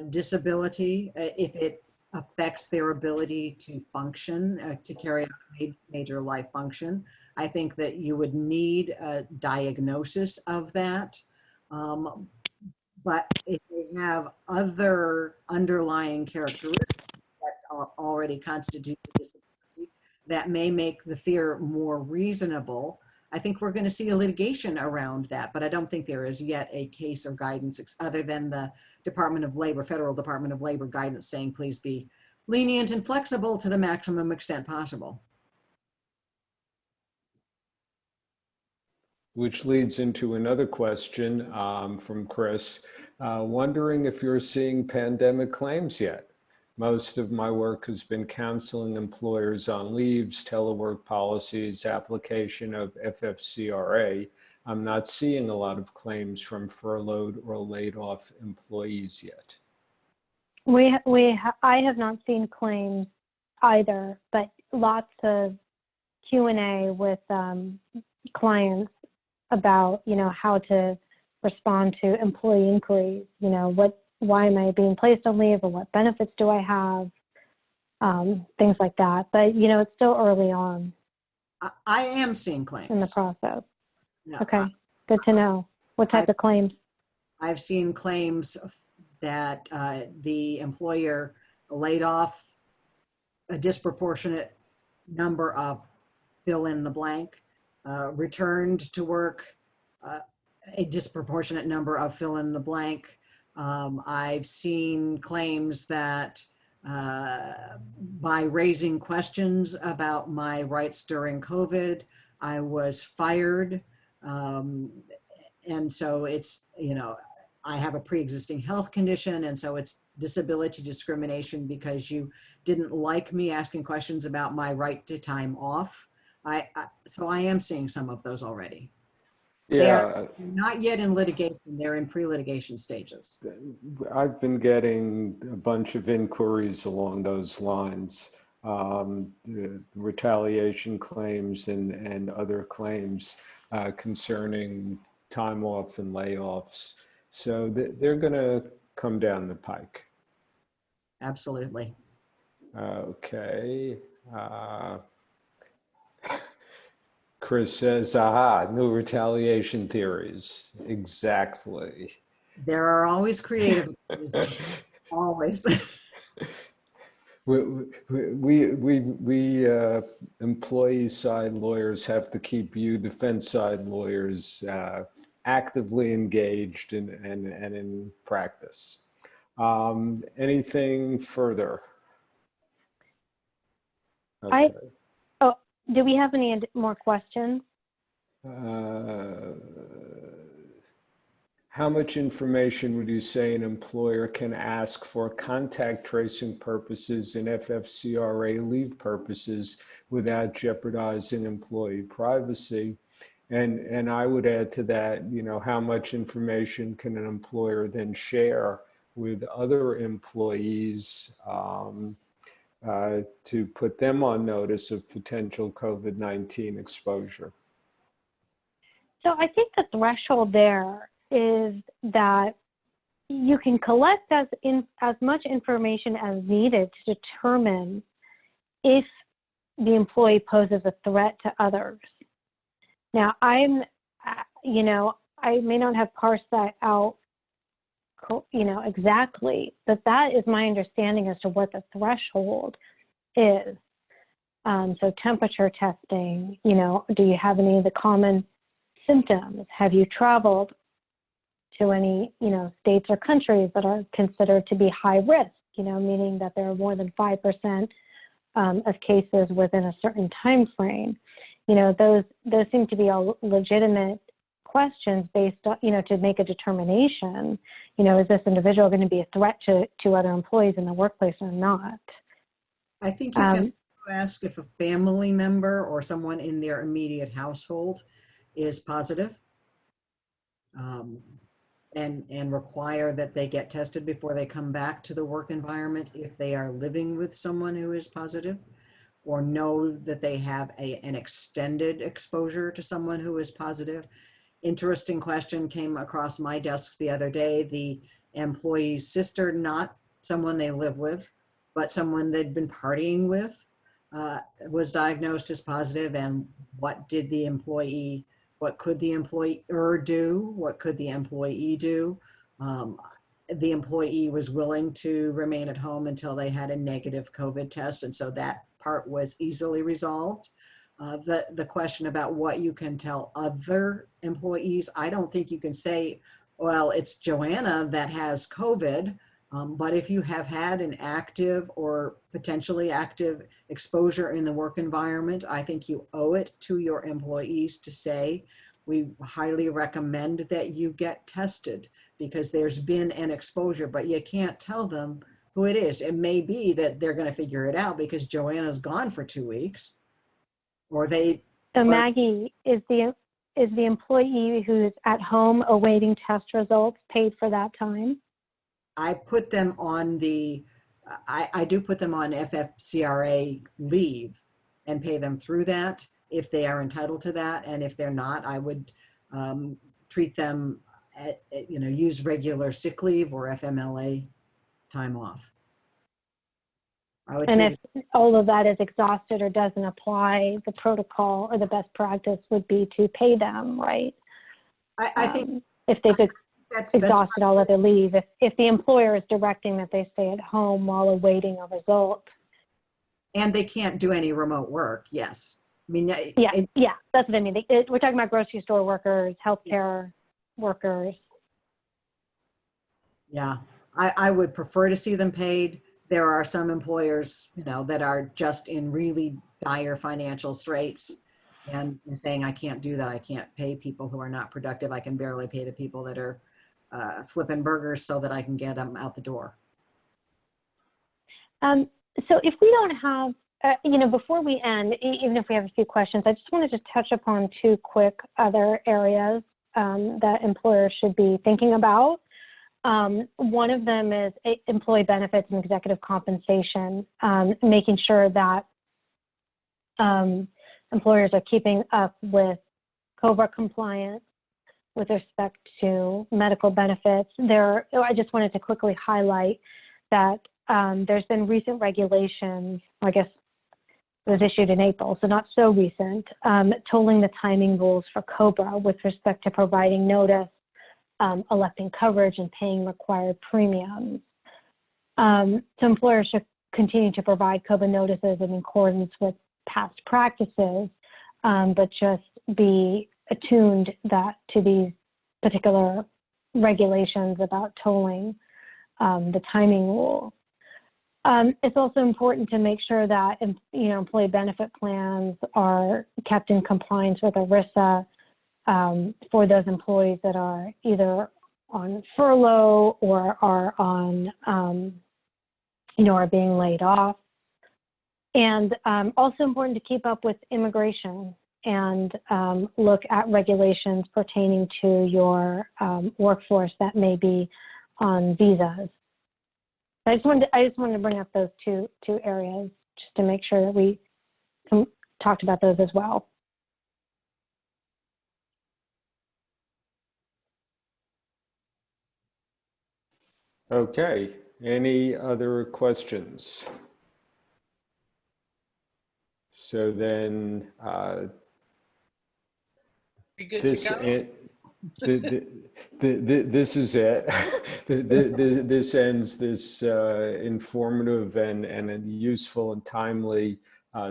disability if it affects their ability to function, to carry out a major life function. I think that you would need a diagnosis of that. But if they have other underlying characteristics that already constitute a disability, that may make the fear more reasonable. I think we're going to see a litigation around that, but I don't think there is yet a case or guidance other than the Department of Labor, Federal Department of Labor guidance saying, please be lenient and flexible to the maximum extent possible. Which leads into another question from Chris, wondering if you're seeing pandemic claims yet. Most of my work has been counseling employers on leaves, telework policies, application of FFCRA. I'm not seeing a lot of claims from furloughed or laid off employees yet. I have not seen claims either, but lots of Q&A with clients about, how to respond to employee inquiries, why am I being placed on leave, or what benefits do I have, things like that. But, it's still early on. I am seeing claims. In the process. No, okay, good to know. What type of claims? I've seen claims that the employer laid off a disproportionate number of fill in the blank, returned to work a disproportionate number of fill in the blank, I've seen claims that by raising questions about my rights during COVID, I was fired. And so it's, I have a pre-existing health condition, and so it's disability discrimination because you didn't like me asking questions about my right to time off. So I am seeing some of those already. Yeah, They're not yet in litigation, they're in pre-litigation stages. I've been getting a bunch of inquiries along those lines, the retaliation claims and other claims concerning time off and layoffs. So they're going to come down the pike. Absolutely. Okay. Chris says, aha, new retaliation theories. Exactly. There are always creative, always. We employee side lawyers have to keep you defense side lawyers actively engaged and in practice. Anything further? Okay. Do we have any more questions? How much information would you say an employer can ask for contact tracing purposes and FFCRA leave purposes without jeopardizing employee privacy? And I would add to that, how much information can an employer then share with other employees to put them on notice of potential COVID-19 exposure? So I think the threshold there is that you can collect as much information as needed to determine if the employee poses a threat to others. Now, I may not have parsed that out, exactly, but that is my understanding as to what the threshold is. So temperature testing, do you have any of the common symptoms? Have you traveled to any, states or countries that are considered to be high risk, meaning that there are more than 5% of cases within a certain time frame? Those seem to be all legitimate questions based on, to make a determination, is this individual going to be a threat to other employees in the workplace or not? I think you can ask if a family member or someone in their immediate household is positive, and require that they get tested before they come back to the work environment if they are living with someone who is positive, or know that they have an extended exposure to someone who is positive. Interesting question came across my desk the other day. The employee's sister, not someone they live with, but someone they'd been partying with, was diagnosed as positive. And what could the employer do? What could the employee do? The employee was willing to remain at home until they had a negative COVID test. And so that part was easily resolved. The question about what you can tell other employees, I don't think you can say, well, it's Joanna that has COVID. But if you have had an active or potentially active exposure in the work environment, I think you owe it to your employees to say, we highly recommend that you get tested because there's been an exposure, but you can't tell them who it is. It may be that they're going to figure it out because Joanna's gone for 2 weeks, or they. So Maggie, is the employee who's at home awaiting test results paid for that time? I put them on I do put them on FFCRA leave and pay them through that if they are entitled to that. And if they're not, I would treat them use regular sick leave or FMLA time off. And if all of that is exhausted or doesn't apply, the protocol or the best practice would be to pay them, right? I think if they've exhausted all of their leave, if the employer is directing that they stay at home while awaiting a result. And they can't do any remote work, yes. I mean, yeah, that's what I mean. We're talking about grocery store workers, healthcare workers. Yeah, I would prefer to see them paid. There are some employers, that are just in really dire financial straits and they're saying, I can't do that. I can't pay people who are not productive. I can barely pay the people that are flipping burgers so that I can get them out the door. So if we don't have, before we end, even if we have a few questions, I just wanted to touch upon two quick other areas that employers should be thinking about. One of them is employee benefits and executive compensation, making sure that employers are keeping up with COBRA compliance with respect to medical benefits. I just wanted to quickly highlight that there's been recent regulations, I guess it was issued in April, so not so recent, tolling the timing rules for COBRA with respect to providing notice, electing coverage, and paying required premiums. So employers should continue to provide COBRA notices in accordance with past practices, but just be attuned to these particular regulations about tolling the timing rules. It's also important to make sure that employee benefit plans are kept in compliance with ERISA for those employees that are either on furlough or are on, are being laid off. And also important to keep up with immigration and look at regulations pertaining to your workforce that may be on visas. I just wanted to bring up those two areas just to make sure that we talked about those as well. Okay, any other questions? So then Be good this to go. this is it. This ends this informative and useful and timely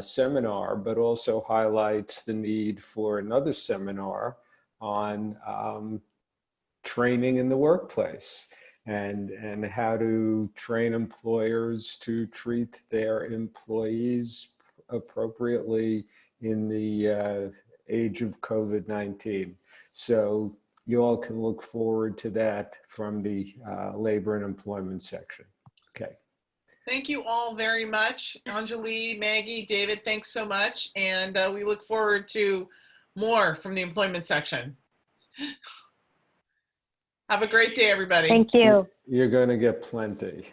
seminar, but also highlights the need for another seminar on training in the workplace and how to train employers to treat their employees appropriately in the age of COVID-19. So you all can look forward to that from the labor and employment section. Okay. Thank you all very much. Anjuli, Maggie, David, thanks so much. And we look forward to more from the employment section. Have a great day, everybody. Thank you. You're going to get plenty.